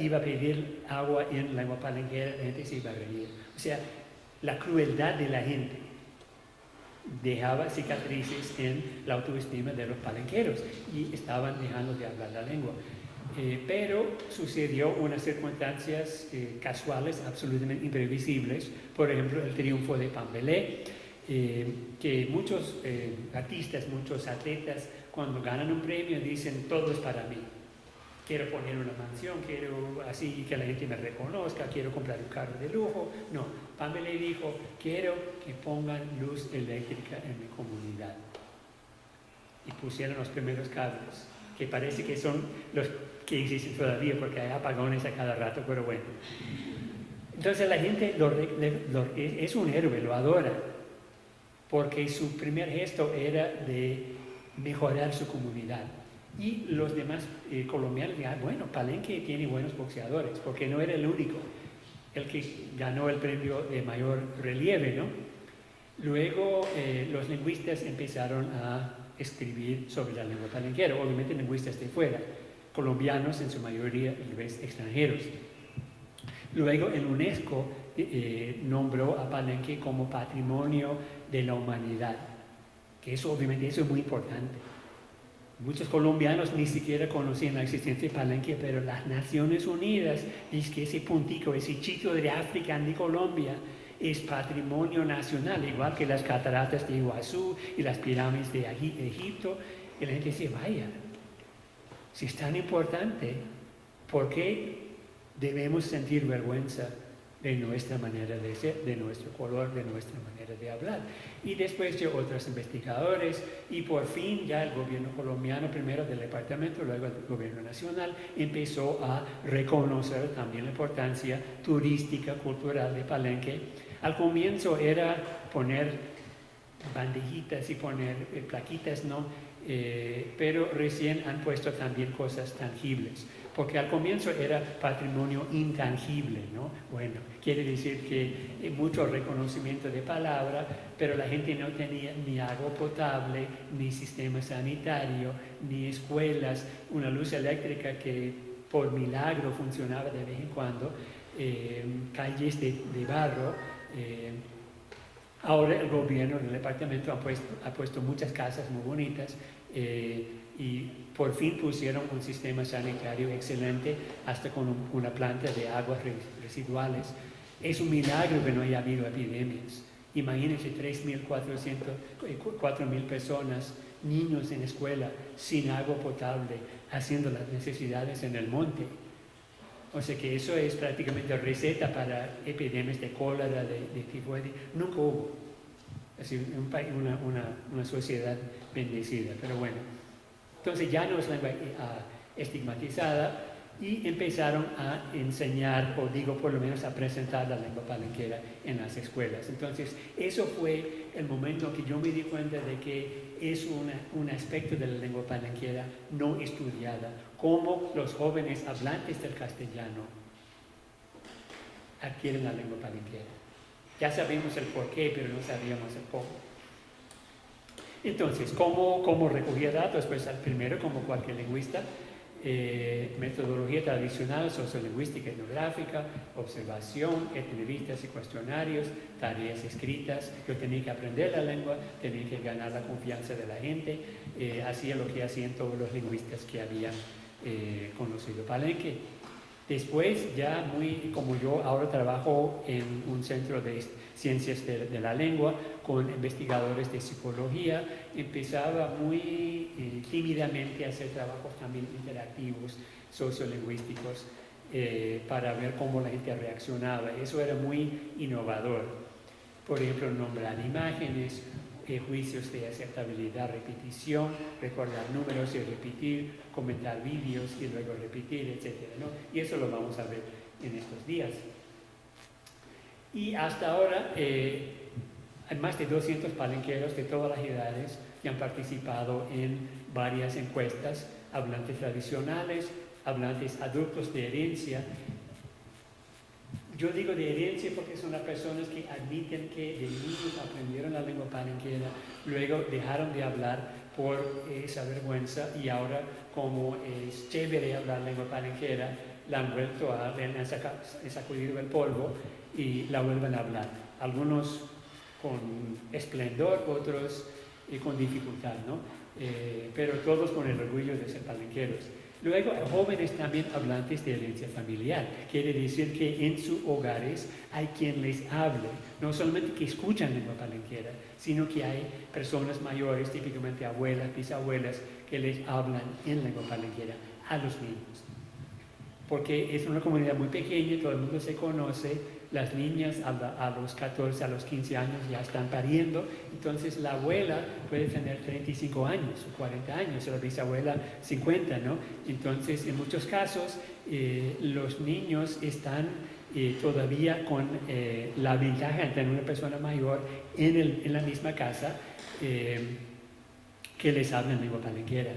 iba a pedir agua en lengua palenquera, la gente se iba a reír. O sea, la crueldad de la gente dejaba cicatrices en la autoestima de los palenqueros y estaban dejando de hablar la lengua. Pero sucedió unas circunstancias casuales, absolutamente imprevisibles. Por ejemplo, el triunfo de Pambelé, que muchos artistas, muchos atletas, cuando ganan un premio dicen: todo es para mí. Quiero poner una mansión, quiero así que la gente me reconozca, quiero comprar un carro de lujo. No, Pambelé dijo: quiero que pongan luz eléctrica en mi comunidad. Y pusieron los primeros cables, que parece que son los que existen todavía, porque hay apagones a cada rato, pero bueno. Entonces la gente es un héroe, lo adora, porque su primer gesto era de mejorar su comunidad. Y los demás colombianos dijeron: bueno, Palenque tiene buenos boxeadores, porque no era el único, el que ganó el premio de mayor relieve, ¿no? Luego los lingüistas empezaron a escribir sobre la lengua palenquera, obviamente lingüistas de fuera, colombianos en su mayoría y extranjeros. Luego el UNESCO nombró a Palenque como Patrimonio de la Humanidad, que eso obviamente eso es muy importante. Muchos colombianos ni siquiera conocían la existencia de Palenque, pero las Naciones Unidas dicen que ese puntico, ese chico de África, de Colombia, es patrimonio nacional, igual que las cataratas de Iguazú y las pirámides de Egipto. Y la gente dice: vaya, si es tan importante, ¿por qué debemos sentir vergüenza de nuestra manera de ser, de nuestro color, de nuestra manera de hablar. Y después de otros investigadores, y por fin ya el gobierno colombiano, primero del departamento, luego el gobierno nacional, empezó a reconocer también la importancia turística, cultural de Palenque. Al comienzo era poner bandejitas y poner plaquitas, ¿no? Pero recién han puesto también cosas tangibles, porque al comienzo era patrimonio intangible, ¿no? Bueno, quiere decir que mucho reconocimiento de palabra, pero la gente no tenía ni agua potable, ni sistema sanitario, ni escuelas, una luz eléctrica que por milagro funcionaba de vez en cuando, calles de barro. Ahora el gobierno del departamento ha puesto muchas casas muy bonitas y por fin pusieron un sistema sanitario excelente, hasta con una planta de aguas residuales. Es un milagro que no haya habido epidemias. Imagínense 3.400, 4.000 personas, niños en escuela, sin agua potable, haciendo las necesidades en el monte. O sea que eso es prácticamente receta para epidemias de cólera, de tifoide. Nunca hubo. Es decir, una sociedad bendecida. Pero bueno, entonces ya no es lengua estigmatizada y empezaron a enseñar, o digo por lo menos a presentar la lengua palenquera en las escuelas. Entonces eso fue el momento que yo me di cuenta de que es un aspecto de la lengua palenquera no estudiada, cómo los jóvenes hablantes del castellano adquieren la lengua palenquera. Ya sabemos el por qué, pero no sabíamos el cómo. Entonces, ¿cómo recogía datos? Pues primero, como cualquier lingüista, metodología tradicional, sociolingüística etnográfica, observación, entrevistas y cuestionarios, tareas escritas. Yo tenía que aprender la lengua, tenía que ganar la confianza de la gente, hacía lo que hacían todos los lingüistas que habían conocido Palenque. Después, ya como yo ahora trabajo en un centro de ciencias de la lengua con investigadores de psicología, empezaba muy tímidamente a hacer trabajos también interactivos, sociolingüísticos, para ver cómo la gente reaccionaba. Eso era muy innovador. Por ejemplo, nombrar imágenes, juicios de aceptabilidad, repetición, recordar números y repetir, comentar vídeos y luego repetir, etc., ¿no? Y eso lo vamos a ver en estos días. Y hasta ahora hay más de 200 palenqueros de todas las edades que han participado en varias encuestas, hablantes tradicionales, hablantes adultos de herencia. Yo digo de herencia porque son las personas que admiten que de niños aprendieron la lengua palenquera, luego dejaron de hablar por esa vergüenza y ahora, como es chévere hablar lengua palenquera, la han vuelto le han sacudido el polvo y la vuelven a hablar. Algunos con esplendor, otros con dificultad, ¿no? Pero todos con el orgullo de ser palenqueros. Luego, jóvenes también hablantes de herencia familiar. Quiere decir que en sus hogares hay quien les hable, no solamente que escuchan lengua palenquera, sino que hay personas mayores, típicamente abuelas, bisabuelas, que les hablan en lengua palenquera a los niños. Porque es una comunidad muy pequeña, todo el mundo se conoce, las niñas a los 14, a los 15 años ya están pariendo, entonces la abuela puede tener 35 años o 40 años, la bisabuela 50, ¿no? Entonces, en muchos casos, los niños están todavía con la ventaja de tener una persona mayor en la misma casa que les habla en lengua palenquera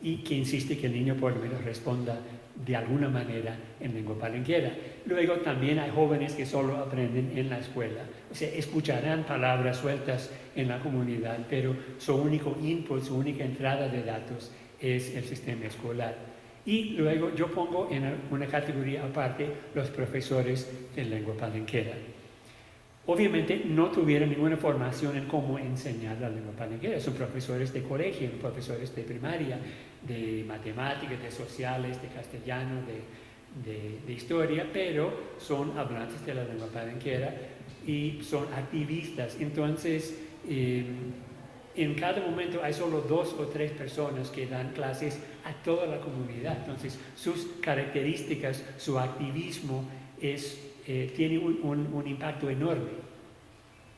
y que insiste que el niño por lo menos responda de alguna manera en lengua palenquera. Luego también hay jóvenes que solo aprenden en la escuela, o sea, escucharán palabras sueltas en la comunidad, pero su único input, su única entrada de datos es el sistema escolar. Y luego yo pongo en una categoría aparte los profesores de lengua palenquera. Obviamente no tuvieron ninguna formación en cómo enseñar la lengua palenquera, son profesores de colegio, profesores de primaria, de matemáticas, de sociales, de castellano, de historia, pero son hablantes de la lengua palenquera y son activistas. Entonces, en cada momento hay solo 2 o 3 personas que dan clases a toda la comunidad. Entonces, sus características, su activismo es tiene un impacto enorme,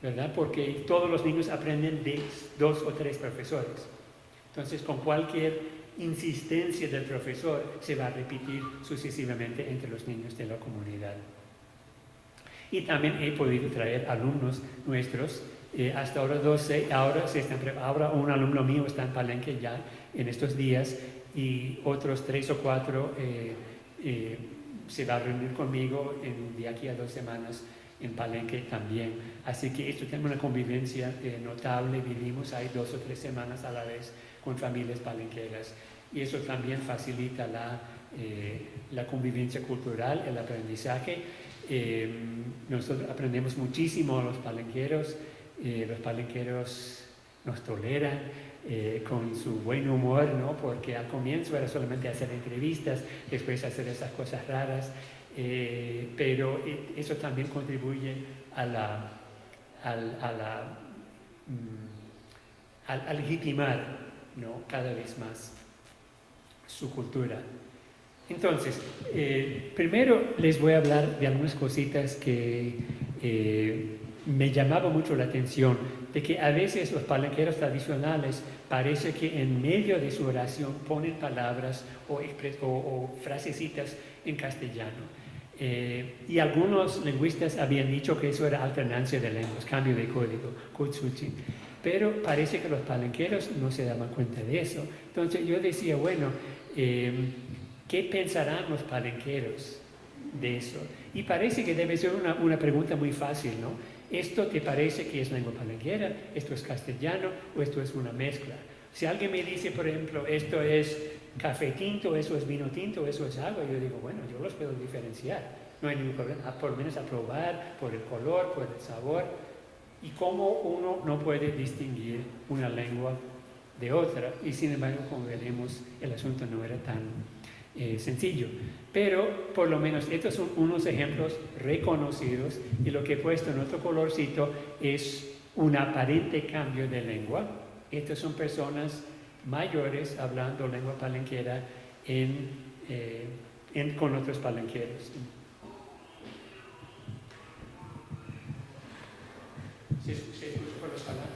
¿verdad? Porque todos los niños aprenden de 2 o 3 profesores. Entonces, con cualquier insistencia del profesor se va a repetir sucesivamente entre los niños de la comunidad. Y también he podido traer alumnos nuestros, hasta ahora 12, ahora un alumno mío está en Palenque ya en estos días y otros 3 o 4 se va a reunir conmigo de aquí a 2 semanas en Palenque también. Así que esto tiene una convivencia notable, vivimos ahí 2 o 3 semanas a la vez con familias palenqueras y eso también facilita la convivencia cultural, el aprendizaje. Nosotros aprendemos muchísimo a los palenqueros nos toleran con su buen humor, ¿no? Porque al comienzo era solamente hacer entrevistas, después hacer esas cosas raras, pero eso también contribuye a legitimar, ¿no? Cada vez más su cultura. Entonces, primero les voy a hablar de algunas cositas que me llamaba mucho la atención, de que a veces los palenqueros tradicionales parece que en medio de su oración ponen palabras o frasecitas en castellano. Y algunos lingüistas habían dicho que eso era alternancia de lenguas, cambio de código, kutsuchi. Pero parece que los palenqueros no se daban cuenta de eso. Entonces yo decía, bueno, ¿qué pensarán los palenqueros de eso? Y parece que debe ser una pregunta muy fácil, ¿no? ¿Esto te parece que es lengua palenquera? ¿Esto es castellano? ¿O esto es una mezcla? Si alguien me dice, por ejemplo, esto es café tinto, eso es vino tinto, eso es agua, yo digo, bueno, yo los puedo diferenciar. No hay ningún problema, por lo menos a probar por el color, por el sabor. Y cómo uno no puede distinguir una lengua de otra. Y sin embargo, como veremos, el asunto no era tan sencillo. Pero por lo menos estos son unos ejemplos reconocidos y lo que he puesto en otro colorcito es un aparente cambio de lengua. Estas son personas mayores hablando lengua palenquera con otros palenqueros. ¿Se escucha por las palabras?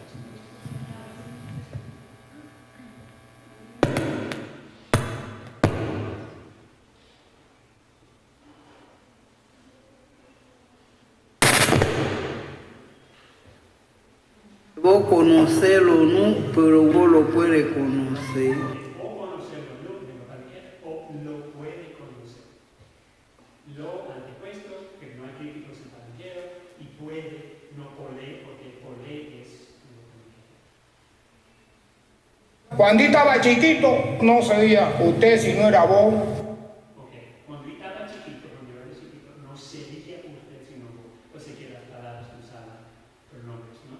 Vos conocerlo, ¿no? Pero vos lo puedes conocer. O conocerlo, ¿no? O lo puede conocer. Lo antepuesto, que no hay críticos en palenquero, y puede, no polé, porque polé es... Cuando yo estaba chiquito, no sabía usted si no era vos. Ok, cuando yo estaba chiquito, cuando yo era chiquito, no sería usted sino vos. O sea que las palabras usaban pronombres, ¿no?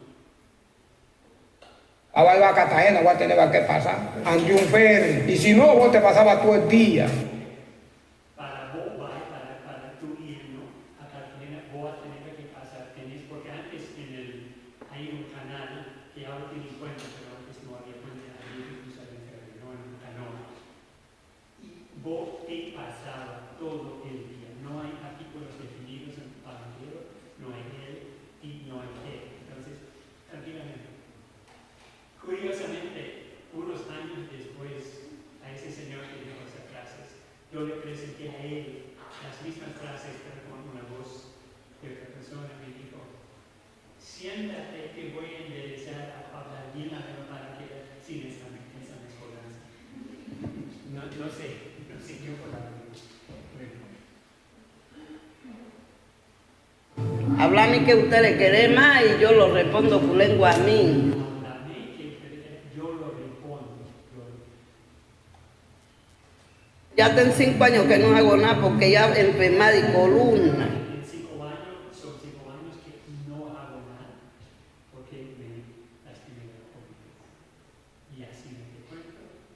Ahora iba a Cartagena, voy a tener que pasar ante un ferry. Y si no, vos te pasabas todo el día. Para vos para tu ir, ¿no? A Cartagena, vos vas a tener que pasar, porque antes hay un canal que ahora tiene un puente, pero antes no había puente, había que cruzar el ferry, ¿no? En un canoa. Y vos te pasaba todo el día. No hay artículos definidos en tu palenquero, no hay él y no hay él. Entonces, tranquilamente. Curiosamente, unos años después, a ese señor que dijo esas frases, yo le presenté a él las mismas frases, pero con una voz de otra persona. Me dijo, siéntate que voy a enderezar a hablar bien la lengua palenquera sin esa mezcolanza. No sé yo por la bueno. Háblame que usted le quiere más y yo lo respondo por lengua a mí. Ya tengo 5 años que no hago nada porque ya enfermé de columna. En 5 años, son 5 años que no hago nada porque me lastimé la columna.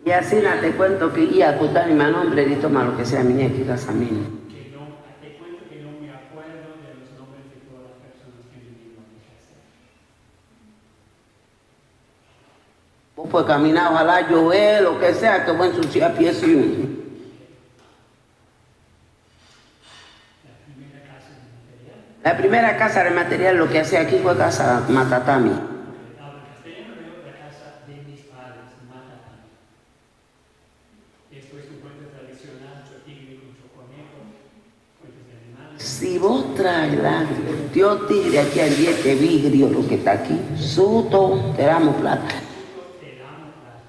Y así no te cuento que Y acutar mi nombre y toma lo que sea mi niña que casa mí. te cuento que no me acuerdo de los nombres de todas las personas que vinieron a mi casa. Vos puedes caminar, ojalá llover, lo que sea, que voy a ensuciar pies y uno. primera casa de material lo que hacía aquí fue casa Matatami. Ahora, en castellano veo la casa de mis padres, Matatán. Esto es un cuento tradicional, mucho tigre, mucho conejo, cuentos de animales. Si vos traes la Dios tigre aquí al diente vidrio, lo que está aquí, suto, te damos plata. Te damos plata.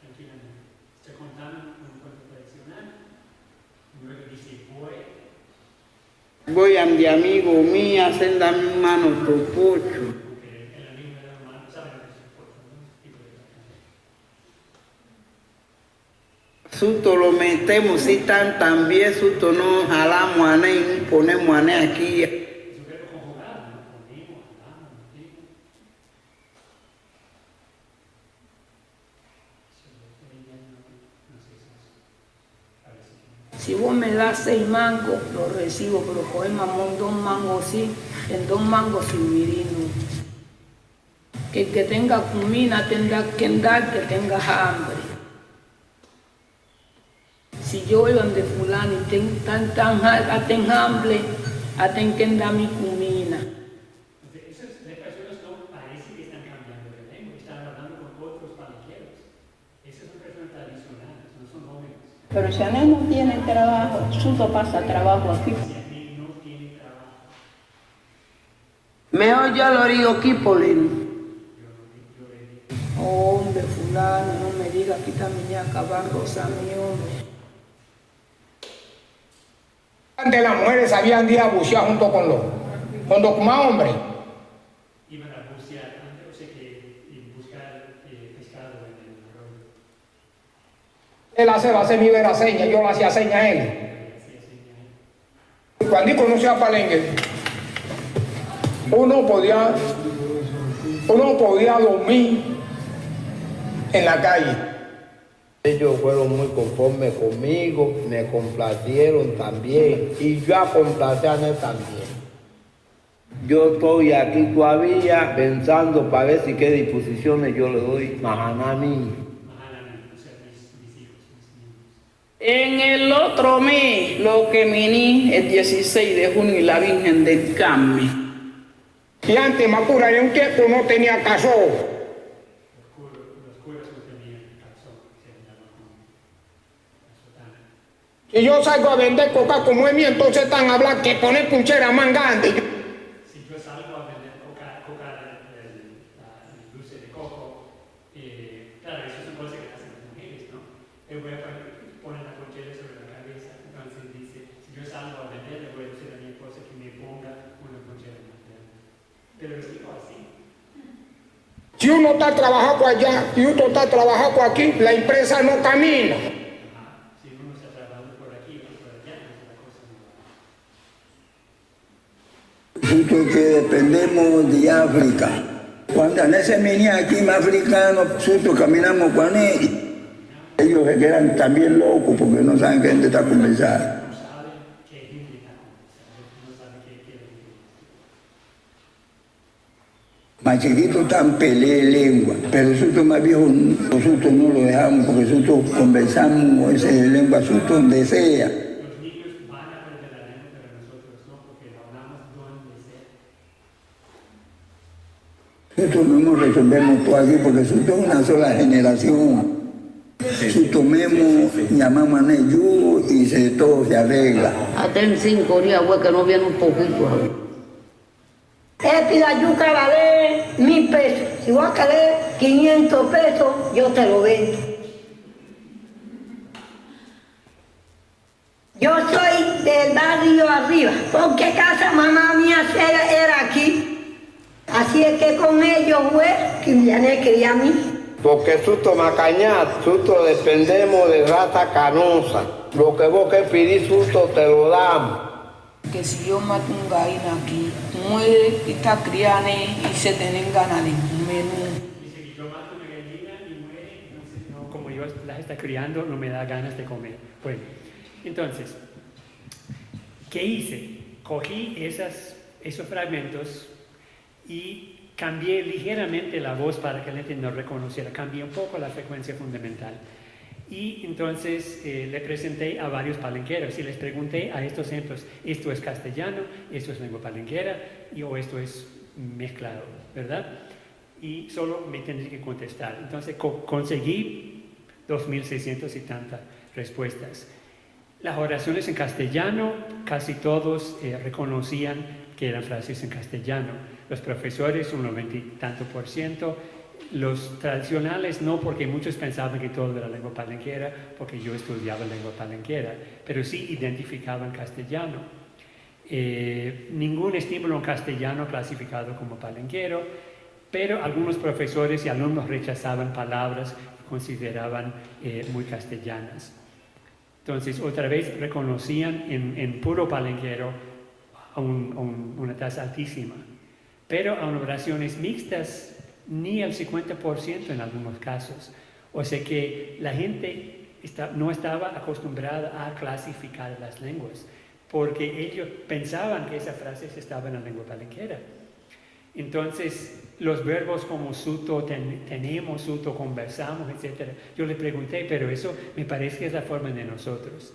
Tranquilamente. Te contamos un cuento tradicional. Luego dice, Voy a mi amigo mía, senda mi mano tu pucho. porque el amigo de la mamá sabe lo que es el cuento, ¿no? Tipo de canción. Susto lo metemos, si tan bien, susto no jalamos a y ponemos a aquí. Es un verbo conjugado, ¿no? Ponemos, hablamos, metemos. No sé si es. Parece que no. Si vos me das 6 mangos, lo recibo, pero coger mamón 2 mangos sí, en 2 mangos silvirino. Que el que tenga comida tendrá que dar, que tenga hambre. Si yo voy donde fulano y tengo ten hambre, ten que dar mi comida. Entonces, esas personas no parece que están cambiando de lengua, están hablando con otros palenqueros. Esas son personas tradicionales, no son jóvenes. Pero si Anel no tiene trabajo, Suto pasa trabajo aquí. Si aquí no tiene trabajo, Mejor yo lo digo aquí, Polín. yo le digo, Hombre, fulano, no me diga, aquí también acabar rosa mi hombre. Antes las mujeres sabían de ir a bucear junto con los más hombres. iban a bucear antes, o sea que buscar pescado en el arroyo. Él hace mi vera seña, yo le hacía seña a él. Así enseña él. Y cuando conocí a Palenque, uno podía dormir en la calle. Ellos fueron muy conformes conmigo, me complacieron también y yo a complacer a él también. Yo estoy aquí todavía pensando para ver si qué disposiciones yo le doy a mí. O sea, mis hijos, mis niños. En el otro mes, lo que vine el 16 de junio y la Virgen del Carmen. Y antes Macura en un tiempo no tenía caso. Los curas no tenían calzón, se llama como la sotana. Si yo salgo a vender coca como es mío, entonces están hablando que poner punchera más grande. Si yo salgo a vender coca el dulce de coco, claro, eso son cosas que hacen las mujeres, ¿no? Yo voy a poner la conchera sobre la cabeza, entonces dice, si yo salgo a vender, le voy a decir a mi esposa que me ponga una conchera más grande. Pero lo digo así. Si uno está trabajando allá y uno está trabajando aquí, la empresa no camina. Si uno está trabajando por aquí o por allá, la cosa no va. Nosotros que dependemos de África. Cuando en ese mini aquí más africano, nosotros caminamos con él. Ellos se quedan también locos porque no saben qué gente está conversando. No saben qué gente está conversando, no saben qué quiere decir. Más chiquitos están peleé lengua, pero nosotros más viejos, nosotros no lo dejamos porque nosotros conversamos esa lengua, nosotros donde sea. Los niños van a aprender la lengua, pero nosotros no, porque la hablamos donde sea. Nosotros mismos resolvemos todo aquí porque nosotros es una sola generación. Nosotros mismos llamamos a Neyú y todo se arregla. Hasta en 5 días, güey, que no viene un poquito. Pida yuca vale 1000 pesos. Si voy a querer 500 pesos, yo te lo vendo. Yo soy del barrio arriba, porque casa mamá mía era aquí. Así es que con ellos, güey, que me quería a mí. Porque susto macañat, susto dependemos de raza canosa. Lo que vos que pedís susto te lo damos. Que si yo mato un gallina aquí, muere y está criando y se tienen ganas de comer. Dice que yo mato una gallina y muere, entonces no, como yo las está criando, no me da ganas de comer. Bueno, entonces, ¿qué hice? Cogí esos fragmentos y cambié ligeramente la voz para que la gente no reconociera. Cambié un poco la frecuencia fundamental. Y entonces le presenté a varios palenqueros y les pregunté a estos ejemplos, esto es castellano, esto es lengua palenquera o esto es mezclado, ¿verdad? Y solo me tendría que contestar. Entonces conseguí 2.600 y tantas respuestas. Las oraciones en castellano, casi todos reconocían que eran frases en castellano. Los profesores, un 90 y tanto %. Los tradicionales no, porque muchos pensaban que todo era lengua palenquera, porque yo estudiaba lengua palenquera, pero sí identificaban castellano. Ningún estímulo en castellano clasificado como palenquero, pero algunos profesores y alumnos rechazaban palabras que consideraban muy castellanas. Entonces, otra vez reconocían en puro palenquero una tasa altísima, pero en oraciones mixtas ni el 50% en algunos casos. O sea que la gente no estaba acostumbrada a clasificar las lenguas, porque ellos pensaban que esas frases estaban en la lengua palenquera. Entonces, los verbos como suto, tenemos, suto, conversamos, etc. Yo le pregunté, pero eso me parece que es la forma de nosotros.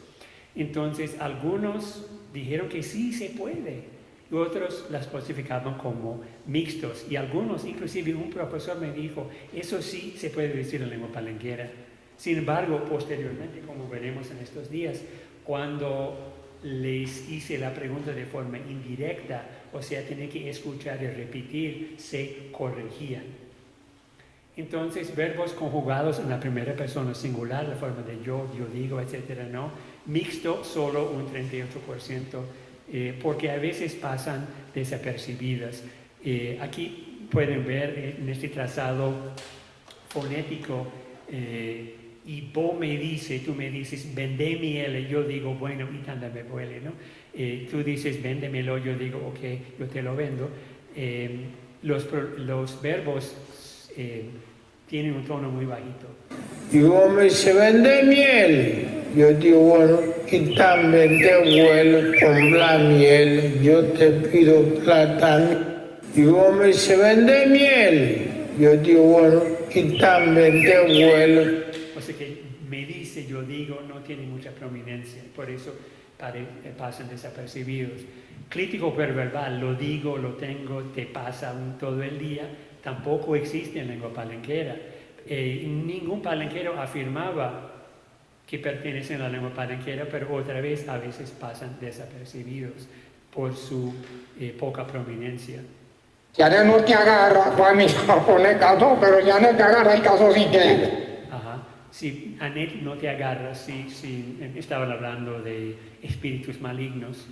Entonces, algunos dijeron que sí se puede. Y otros las clasificaban como mixtos. Y algunos, inclusive un profesor me dijo, eso sí se puede decir en lengua palenquera. Sin embargo, posteriormente, como veremos en estos días, cuando les hice la pregunta de forma indirecta, o sea, tenía que escuchar y repetir, se corregían. Entonces, verbos conjugados en la primera persona singular, la forma de yo digo, etcétera, ¿no? Mixto, solo un 38%. Porque a veces pasan desapercibidas. Aquí pueden ver en este trazado fonético, y vos me dices, tú me dices, vende miel, y yo digo, bueno, y tanda me huele, ¿no? Tú dices, véndemelo, yo digo, ok, yo te lo vendo. Los verbos tienen un tono muy bajito. Y vos me dices, vende miel. Yo digo, bueno, y también te huelo con la miel. Yo te pido plata. Y vos me dices, vende miel. Yo digo, bueno, y también te huelo. O sea que me dice, yo digo, no tiene mucha prominencia. Por eso pasan desapercibidos. Crítico perverbal, lo digo, lo tengo, te pasa todo el día, tampoco existe en lengua palenquera. Ningún palenquero afirmaba que pertenecen a la lengua palenquera, pero otra vez a veces pasan desapercibidos por su poca prominencia. Ya no te agarra, para mí no pone caso, pero ya no te agarra el caso sí que. Ajá. Si Anet no te agarra, si estaban hablando de espíritus malignos,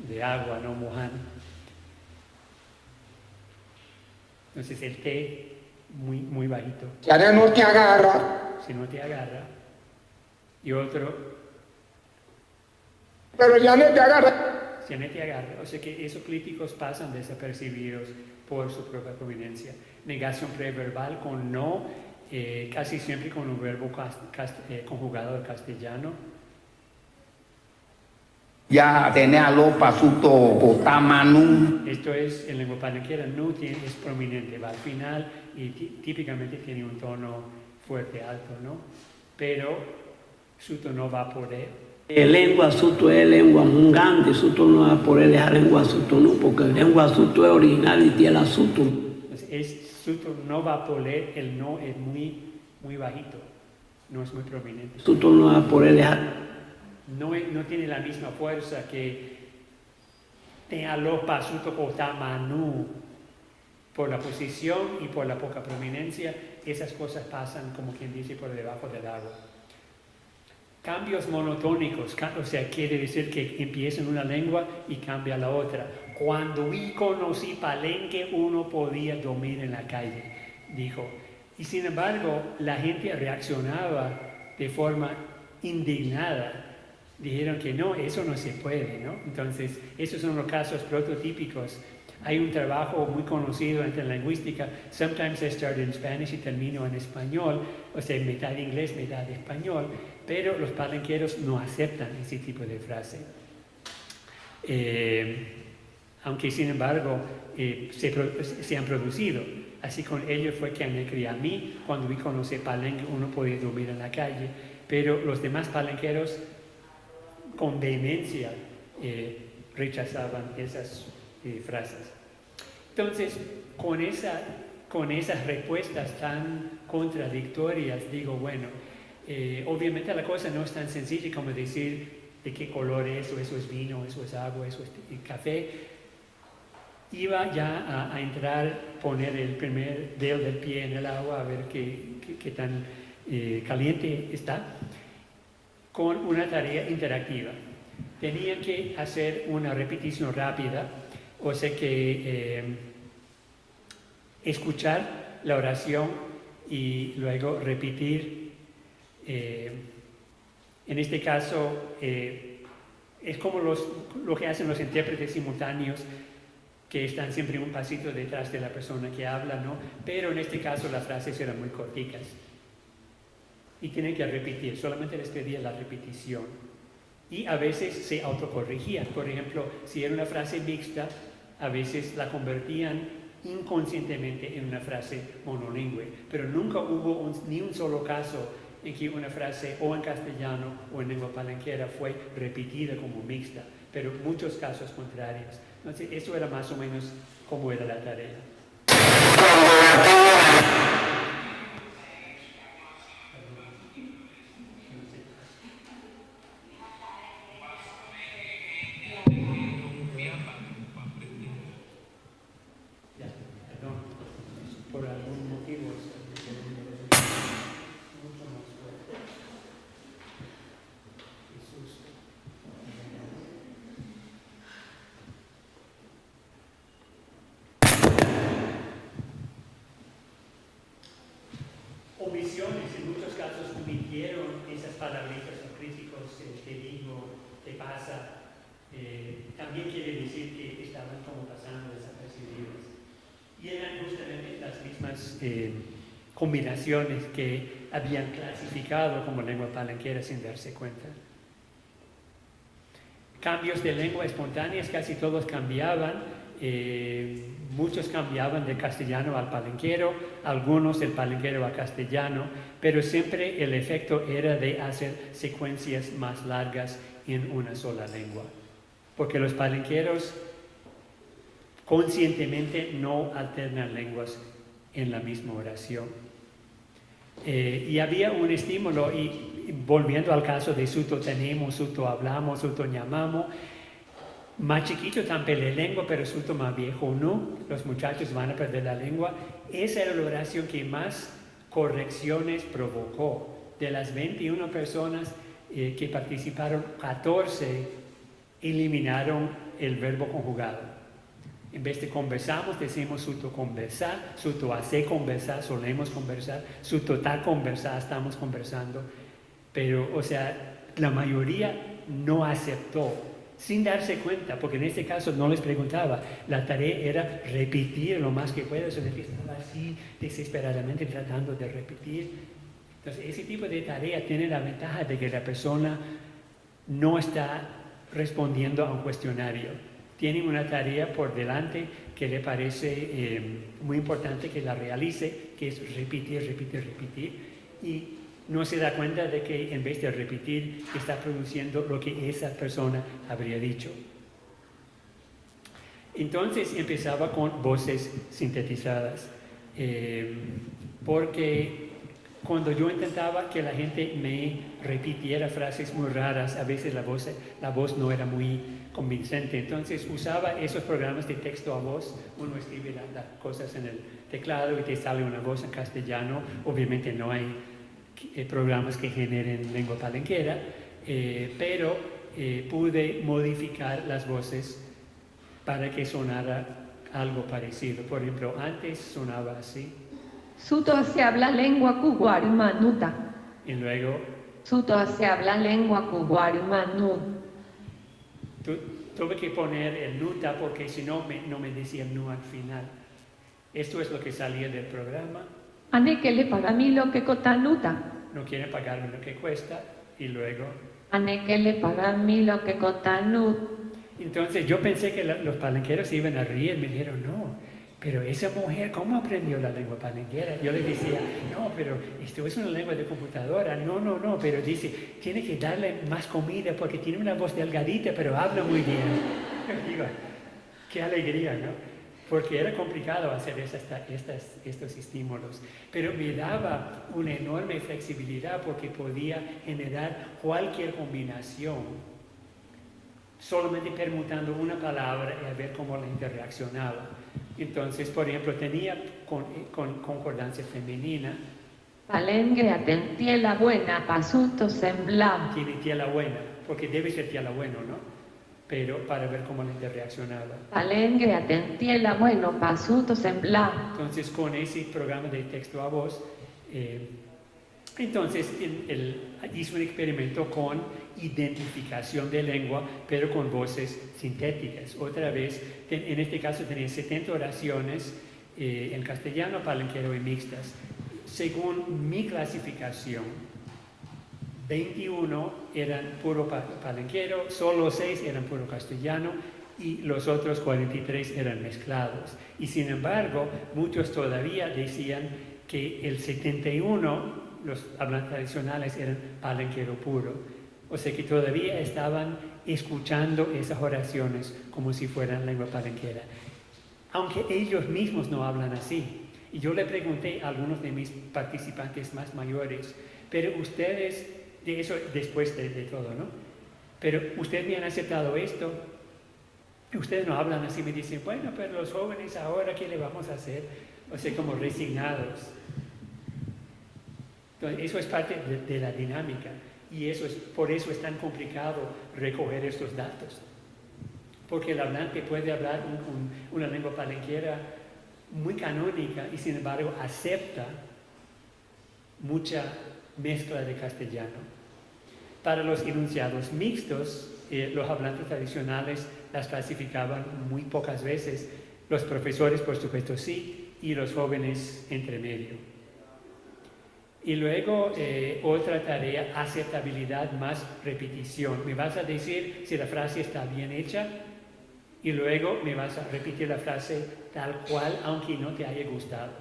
de agua, no mojan. Entonces el T muy, muy bajito. Ya no te agarra. Si no te agarra. Y otro. Pero ya no te agarra. Si no te agarra. O sea que esos críticos pasan desapercibidos por su propia prominencia. Negación preverbal con no, casi siempre con un verbo conjugado al castellano. Ya tenés lopa suto cotamanu. Esto es, en lengua palenquera, no es prominente, va al final y típicamente tiene un tono fuerte, alto, ¿no? Pero suto no va a poder. Lengua suto es lengua mungante, suto no va a poder dejar lengua suto, no, porque lengua suto es original y tiene suto. Suto no va a poder, el no es muy, muy bajito, no es muy prominente. Suto no va a poder dejar. No tiene la misma fuerza que te alopa suto cotamanu. Por la posición y por la poca prominencia, esas cosas pasan, como quien dice, por debajo del agua. Cambios monotónicos, o sea, quiere decir que empieza en una lengua y cambia a la otra. Cuando vi conocí palenque, uno podía dormir en la calle, dijo. Y sin embargo, la gente reaccionaba de forma indignada. Dijeron que no, eso no se puede, ¿no? Entonces, esos son los casos prototípicos. Hay un trabajo muy conocido entre la lingüística, sometimes I start in Spanish y termino en español, o sea, mitad inglés, mitad español, pero los palenqueros no aceptan ese tipo de frase. Aunque, sin embargo, se han producido. Así con ellos fue que me crié a mí, cuando vi conocer palenque, uno podía dormir en la calle. pero los demás palenqueros con vehemencia rechazaban esas frases. Entonces, con esas respuestas tan contradictorias, digo, bueno, obviamente la cosa no es tan sencilla como decir de qué color es, o eso es vino, eso es agua, eso es café. Iba ya a entrar, poner el primer dedo del pie en el agua a ver qué tan caliente está, con una tarea interactiva. Tenían que hacer una repetición rápida, o sea que escuchar la oración y luego repetir. En este caso, es como lo que hacen los intérpretes simultáneos, que están siempre un pasito detrás de la persona que habla, ¿no? Pero en este caso las frases eran muy corticas. Y tienen que repetir, solamente les pedía la repetición. Y a veces se autocorrigían. Por ejemplo, si era una frase mixta, a veces la convertían inconscientemente en una frase monolingüe. Pero nunca hubo ni un solo caso en que una frase o en castellano o en lengua palenquera fue repetida como mixta, pero muchos casos contrarios. Entonces, eso era más o menos como era la tarea. Por algún motivo mucho más fuerte. Jesús. Omisiones, en muchos casos omitieron esas palabritas o críticos, te digo, te pasa. También quiere decir que estaban como pasando desapercibidas. Y eran justamente las mismas combinaciones que habían clasificado como lengua palenquera sin darse cuenta. Cambios de lengua espontáneas, casi todos cambiaban. Muchos cambiaban de castellano al palenquero, algunos del palenquero al castellano, pero siempre el efecto era de hacer secuencias más largas en una sola lengua. Porque los palenqueros conscientemente no alternan lenguas en la misma oración. Y había un estímulo, y volviendo al caso de suto tenemos, suto hablamos, suto llamamos, más chiquito tan pelelengua, pero suto más viejo no, los muchachos van a perder la lengua. Esa era la oración que más correcciones provocó. De las 21 personas que participaron, 14 eliminaron el verbo conjugado. En vez de conversamos, decimos suto conversar, suto hace conversar, solemos conversar, suto ta conversar, estamos conversando. Pero, o sea, la mayoría no aceptó, sin darse cuenta, porque en este caso no les preguntaba. La tarea era repetir lo más que pueda, o sea, estaba así desesperadamente tratando de repetir. Entonces, ese tipo de tarea tiene la ventaja de que la persona no está respondiendo a un cuestionario. Tienen una tarea por delante que le parece muy importante que la realice, que es repetir, repetir, repetir, y no se da cuenta de que en vez de repetir está produciendo lo que esa persona habría dicho. Entonces empezaba con voces sintetizadas, porque cuando yo intentaba que la gente me repitiera frases muy raras, a veces la voz no era muy convincente. Entonces usaba esos programas de texto a voz. Uno escribe las cosas en el teclado y te sale una voz en castellano. Obviamente no hay programas que generen lengua palenquera, pero pude modificar las voces para que sonara algo parecido. Por ejemplo, antes sonaba así. Suto se habla lengua cuguari manuta. Y luego... Suto se habla lengua cuguari manuta. Tuve que poner el nuta porque si no, no me decían nu al final. Esto es lo que salía del programa. Ane que le paga a mí lo que cota nuta. No quiere pagarme lo que cuesta y luego... Ane que le paga a mí lo que cota nuta. Entonces yo pensé que los palenqueros se iban a reír. Me dijeron, no, pero esa mujer, ¿cómo aprendió la lengua palenquera? Yo le decía, no, pero esto es una lengua de computadora. No, pero dice, tiene que darle más comida porque tiene una voz delgadita, pero habla muy bien. Digo, qué alegría, ¿no? Porque era complicado hacer estos estímulos, pero me daba una enorme flexibilidad porque podía generar cualquier combinación solamente permutando una palabra y a ver cómo la gente reaccionaba. Entonces, por ejemplo, tenía con concordancia femenina. Palenque atentie la buena, pasunto semblam. Tiene tía la buena, porque debe ser tía la buena, ¿no? Pero para ver cómo la gente reaccionaba. Palenque atentie la bueno, pasunto semblam. Entonces, con ese programa de texto a voz, entonces hizo un experimento con identificación de lengua, pero con voces sintéticas. Otra vez, en este caso tenía 70 oraciones en castellano, palenquero y mixtas. Según mi clasificación, 21 eran puro palenquero, solo 6 eran puro castellano y los otros 43 eran mezclados. Y sin embargo, muchos todavía decían que el 71, los hablantes tradicionales, eran palenquero puro. O sea que todavía estaban escuchando esas oraciones como si fueran lengua palenquera. Aunque ellos mismos no hablan así. Y yo le pregunté a algunos de mis participantes más mayores, pero ustedes, de eso después de todo, ¿no? Pero ustedes me han aceptado esto. Ustedes no hablan así, me dicen, bueno, pero los jóvenes ahora, ¿qué le vamos a hacer? O sea, como resignados. Entonces, eso es parte de la dinámica. Y por eso es tan complicado recoger estos datos. Porque el hablante puede hablar una lengua palenquera muy canónica y sin embargo acepta mucha mezcla de castellano. Para los enunciados mixtos, los hablantes tradicionales las clasificaban muy pocas veces. Los profesores, por supuesto, sí, y los jóvenes entre medio. Y luego otra tarea, aceptabilidad más repetición. Me vas a decir si la frase está bien hecha y luego me vas a repetir la frase tal cual, aunque no te haya gustado.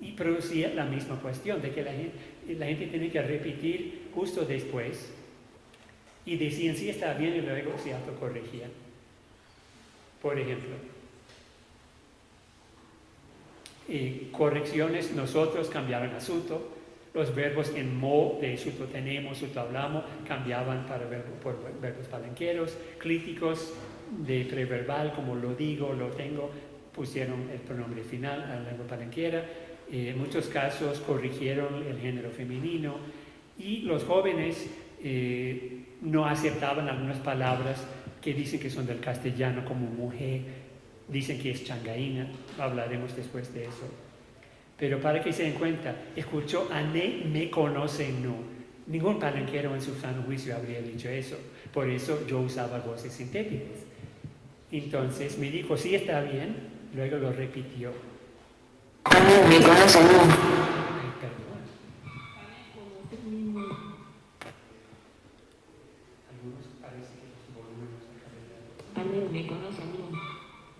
Y producía la misma cuestión de que la gente tiene que repetir justo después y decían si está bien y luego se autocorregían. Por ejemplo, correcciones, nosotros cambiaron a suto. Los verbos en mo de suto tenemos, suto hablamos, cambiaban por verbos palenqueros. Críticos de preverbal, como lo digo, lo tengo, pusieron el pronombre final a la lengua palenquera. En muchos casos corrigieron el género femenino. Y los jóvenes no aceptaban algunas palabras que dicen que son del castellano, como mujer, dicen que es changaína, hablaremos después de eso. Pero para que se den cuenta, escuchó Ané me conoce no. Ningún palenquero en su sano juicio habría dicho eso. Por eso yo usaba voces sintéticas. Entonces me dijo, sí está bien, luego lo repitió. Ané me conoce no. Ay, perdón. Algunos parece que los volúmenes han cambiado. Ané me conoce no.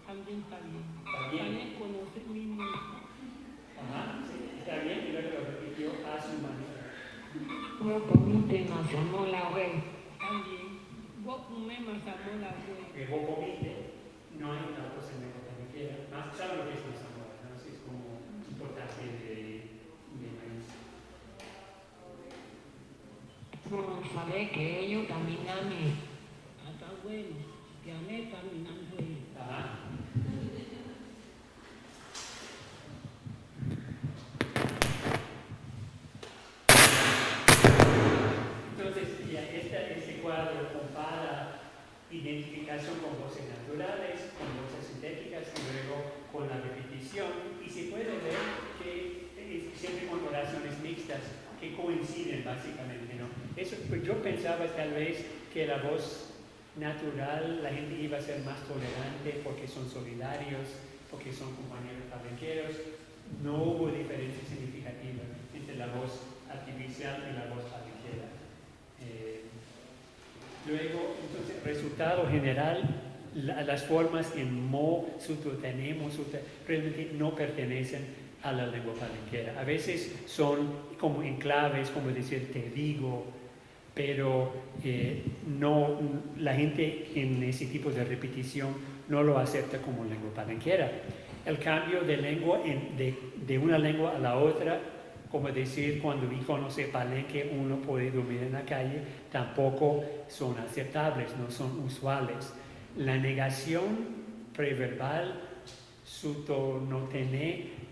También está bien. ¿Está bien? Palenque conoce mismo. Ajá, sí, está bien, y luego lo repitió a su manera. Vos comiste mazamola, güey. También. Vos comés mazamola, güey. Que vos comiste, no hay una cosa en la palenquera. Más saben lo que es mazamorra, ¿no? Es como un potaje de maíz. Sabés que ellos caminan Hasta bueno. Que Ané caminan bueno. Ajá. Entonces, ya este cuadro compara identificación con voces naturales, con voces sintéticas y luego con la repetición. Y se puede ver que siempre con oraciones mixtas que coinciden básicamente, ¿no? Eso, pues yo pensaba tal vez que la voz natural, la gente iba a ser más tolerante porque son solidarios, porque son compañeros palenqueros. No hubo diferencia significativa entre la voz artificial y la voz palenquera. Luego, entonces, resultado general, las formas en mo, suto, tenemos, suto, realmente no pertenecen a la lengua palenquera. A veces son como enclaves, como decir te digo, pero no, la gente en ese tipo de repetición no lo acepta como lengua palenquera. El cambio de lengua de una lengua a la otra, como decir cuando vi conoce palenque uno puede dormir en la calle, tampoco son aceptables, no son usuales. La negación preverbal, suto no tené,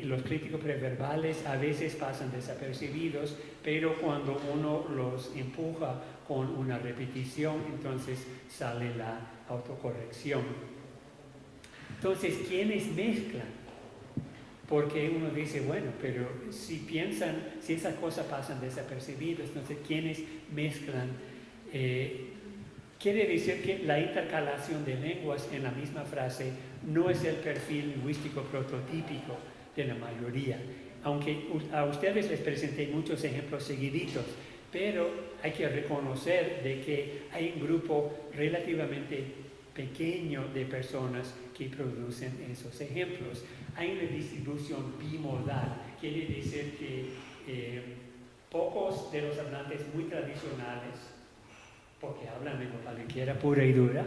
los críticos preverbales a veces pasan desapercibidos, pero cuando uno los empuja con una repetición, entonces sale la autocorrección. Entonces, ¿quiénes mezclan? Porque uno dice, bueno, pero si piensan, si esas cosas pasan desapercibidas, entonces, ¿quiénes mezclan? Quiere decir que la intercalación de lenguas en la misma frase no es el perfil lingüístico prototípico de la mayoría. Aunque a ustedes les presenté muchos ejemplos seguiditos, pero hay que reconocer de que hay un grupo relativamente pequeño de personas que producen esos ejemplos. Hay una distribución bimodal, quiere decir que pocos de los hablantes muy tradicionales, porque hablan lengua palenquera pura y dura,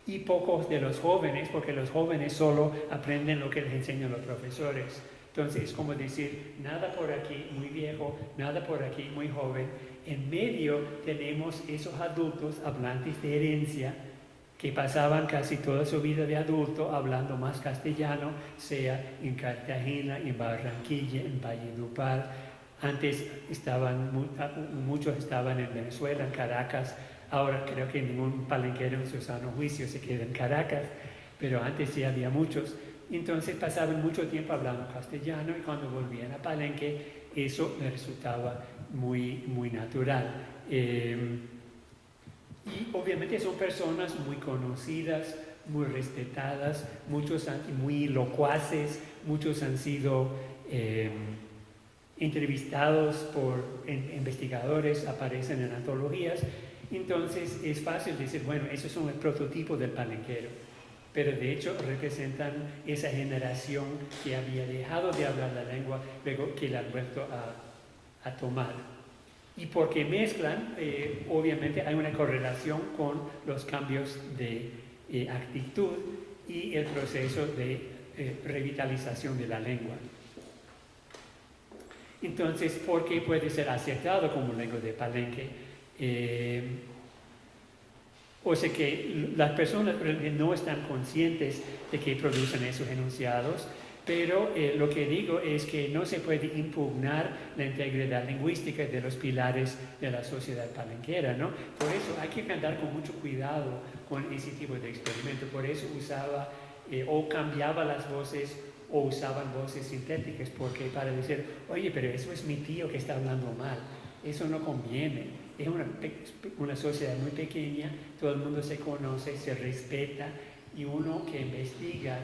y pocos de los jóvenes, porque los jóvenes solo aprenden lo que les enseñan los profesores. Entonces es como decir, nada por aquí muy viejo, nada por aquí muy joven. En medio tenemos esos adultos hablantes de herencia que pasaban casi toda su vida de adulto hablando más castellano, sea en Cartagena, en Barranquilla, en Valledupar. Antes muchos estaban en Venezuela, en Caracas. Ahora creo que ningún palenquero en su sano juicio se queda en Caracas, pero antes sí había muchos. Entonces pasaban mucho tiempo hablando castellano y cuando volvían a Palenque eso les resultaba muy natural. Y obviamente son personas muy conocidas, muy respetadas, muchos muy locuaces, muchos han sido entrevistados por investigadores, aparecen en antologías. Entonces es fácil decir, bueno, esos son el prototipo del palenquero, pero de hecho representan esa generación que había dejado de hablar la lengua, luego que la han vuelto a tomar. Y porque mezclan, obviamente hay una correlación con los cambios de actitud y el proceso de revitalización de la lengua. Entonces, ¿por qué puede ser aceptado como lengua de Palenque? O sea que las personas no están conscientes de que producen esos enunciados, pero lo que digo es que no se puede impugnar la integridad lingüística de los pilares de la sociedad palenquera, ¿no? Por eso hay que andar con mucho cuidado con ese tipo de experimento. Por eso usaba o cambiaba las voces o usaban voces sintéticas, porque para decir, oye, pero eso es mi tío que está hablando mal, eso no conviene. Es una sociedad muy pequeña, todo el mundo se conoce, se respeta, y uno que investiga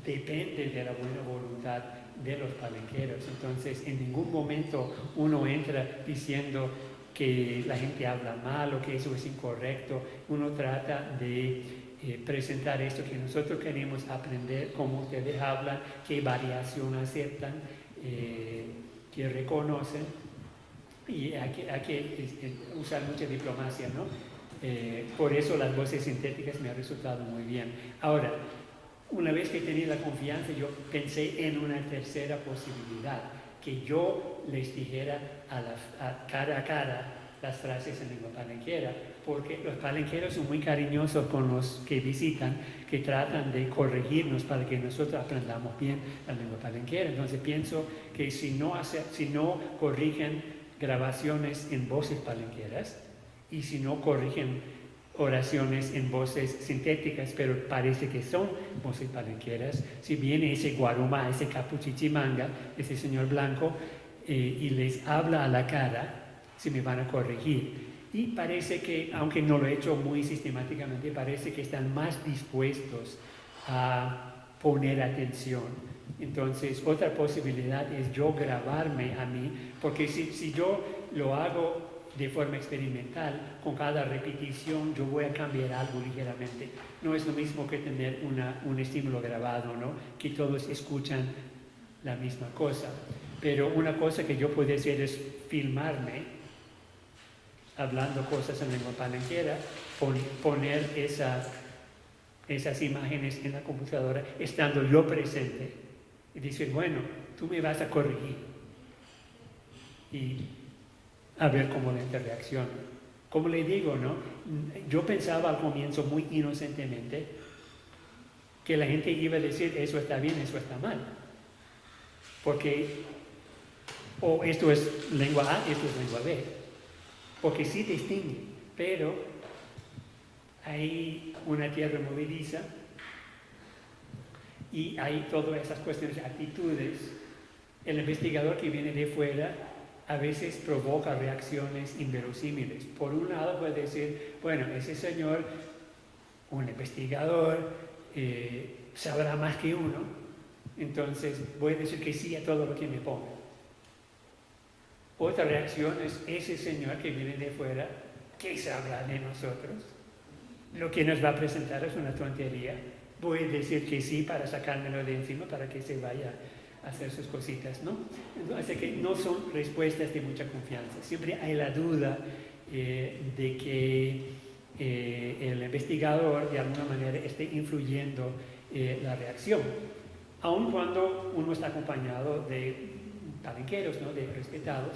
depende de la buena voluntad de los palenqueros. Entonces, en ningún momento uno entra diciendo que la gente habla mal o que eso es incorrecto. Uno trata de presentar esto que nosotros queremos aprender, cómo ustedes hablan, qué variación aceptan, que reconocen. Y hay que usar mucha diplomacia, ¿no? Por eso las voces sintéticas me han resultado muy bien. Ahora, una vez que tenía la confianza, yo pensé en una tercera posibilidad, que yo les dijera cara a cara las frases en lengua palenquera, porque los palenqueros son muy cariñosos con los que visitan, que tratan de corregirnos para que nosotros aprendamos bien la lengua palenquera. Entonces pienso que si no corrigen grabaciones en voces palenqueras y si no corrigen oraciones en voces sintéticas, pero parece que son voces palenqueras, si viene ese guaruma, ese capuchichimanga, ese señor blanco, y les habla a la cara, si me van a corregir. Y parece que, aunque no lo he hecho muy sistemáticamente, parece que están más dispuestos a poner atención. Entonces, otra posibilidad es yo grabarme a mí, porque si yo lo hago de forma experimental, con cada repetición yo voy a cambiar algo ligeramente. No es lo mismo que tener un estímulo grabado, ¿no? Que todos escuchan la misma cosa. Pero una cosa que yo puedo hacer es filmarme hablando cosas en lengua palenquera, poner esas imágenes en la computadora, estando yo presente, y decir, bueno, tú me vas a corregir. Y a ver cómo la gente reacciona. Como le digo, ¿no? Yo pensaba al comienzo muy inocentemente que la gente iba a decir, eso está bien, eso está mal. Porque, o esto es lengua A, esto es lengua B. Porque sí distinguen, pero hay una tierra movediza y hay todas esas cuestiones, actitudes. El investigador que viene de fuera a veces provoca reacciones inverosímiles. Por un lado puede decir, bueno, ese señor, un investigador, sabrá más que uno, entonces voy a decir que sí a todo lo que me ponga. Otra reacción es ese señor que viene de fuera, ¿qué sabrá de nosotros? Lo que nos va a presentar es una tontería. Voy a decir que sí para sacármelo de encima, para que se vaya a hacer sus cositas, ¿no? Así que no son respuestas de mucha confianza. Siempre hay la duda de que el investigador de alguna manera esté influyendo la reacción. Aun cuando uno está acompañado de palenqueros, ¿no? De respetados,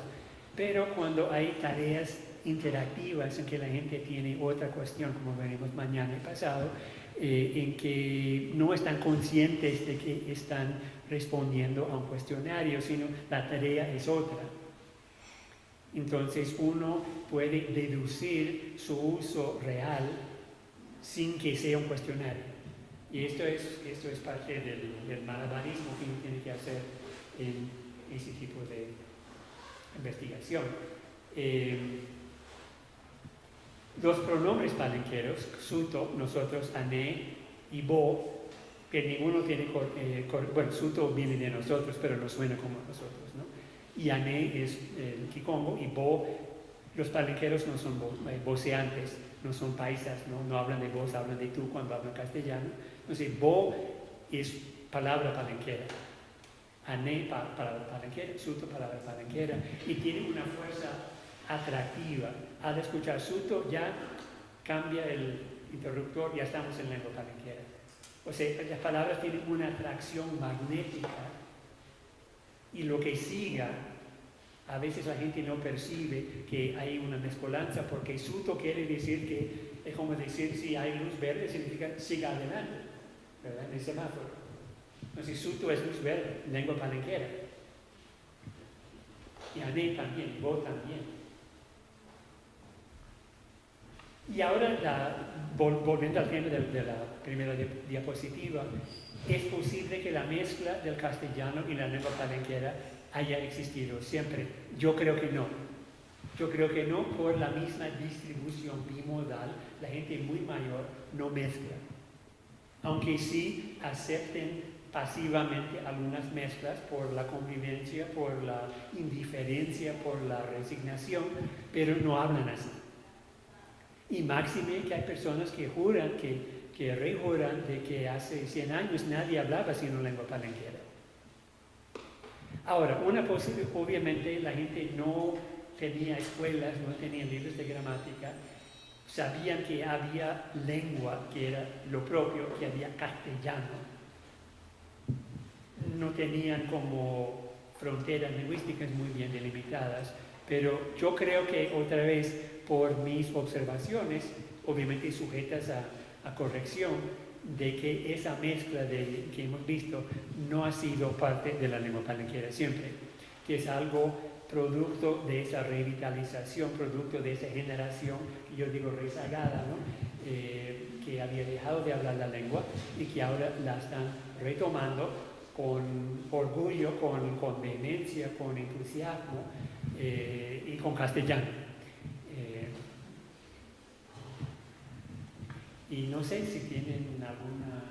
pero cuando hay tareas interactivas en que la gente tiene otra cuestión, como veremos mañana y pasado, en que no están conscientes de que están respondiendo a un cuestionario, sino la tarea es otra. Entonces uno puede deducir su uso real sin que sea un cuestionario. Y esto es parte del malabarismo que uno tiene que hacer en ese tipo de investigación. Los pronombres palenqueros, suto, nosotros, ané y bo, que ninguno tiene, bueno, suto viene de nosotros, pero no suena como nosotros, ¿no? Y ané es el kikongo, y bo, los palenqueros no son voceantes, no son paisas, no hablan de vos, hablan de tú cuando hablan castellano. Entonces, bo es palabra palenquera. Ané, palabra palenquera, suto, palabra palenquera, y tiene una fuerza atractiva. Al escuchar suto ya cambia el interruptor, ya estamos en lengua palenquera. O sea, las palabras tienen una atracción magnética y lo que siga, a veces la gente no percibe que hay una mezcolanza, porque suto quiere decir que, es como decir, si hay luz verde significa siga adelante, ¿verdad? En el semáforo. Entonces, suto es luz verde, lengua palenquera. Y ané también, bo también. Y ahora, volviendo al tema de la primera diapositiva, es posible que la mezcla del castellano y la lengua palenquera haya existido siempre. Yo creo que no. Yo creo que no por la misma distribución bimodal. La gente muy mayor no mezcla. Aunque sí acepten pasivamente algunas mezclas por la convivencia, por la indiferencia, por la resignación, pero no hablan así. Y máxime que hay personas que juran, que rejuran de que hace 100 años nadie hablaba sino lengua palenquera. Ahora, obviamente la gente no tenía escuelas, no tenía libros de gramática, sabían que había lengua que era lo propio, que había castellano. No tenían como fronteras lingüísticas muy bien delimitadas, pero yo creo que otra vez, por mis observaciones, obviamente sujetas a corrección, de que esa mezcla que hemos visto no ha sido parte de la lengua palenquera siempre, que es algo producto de esa revitalización, producto de esa generación, que yo digo rezagada, ¿no? Que había dejado de hablar la lengua y que ahora la están retomando con orgullo, con vehemencia, con entusiasmo y con castellano. Y no sé si tienen alguna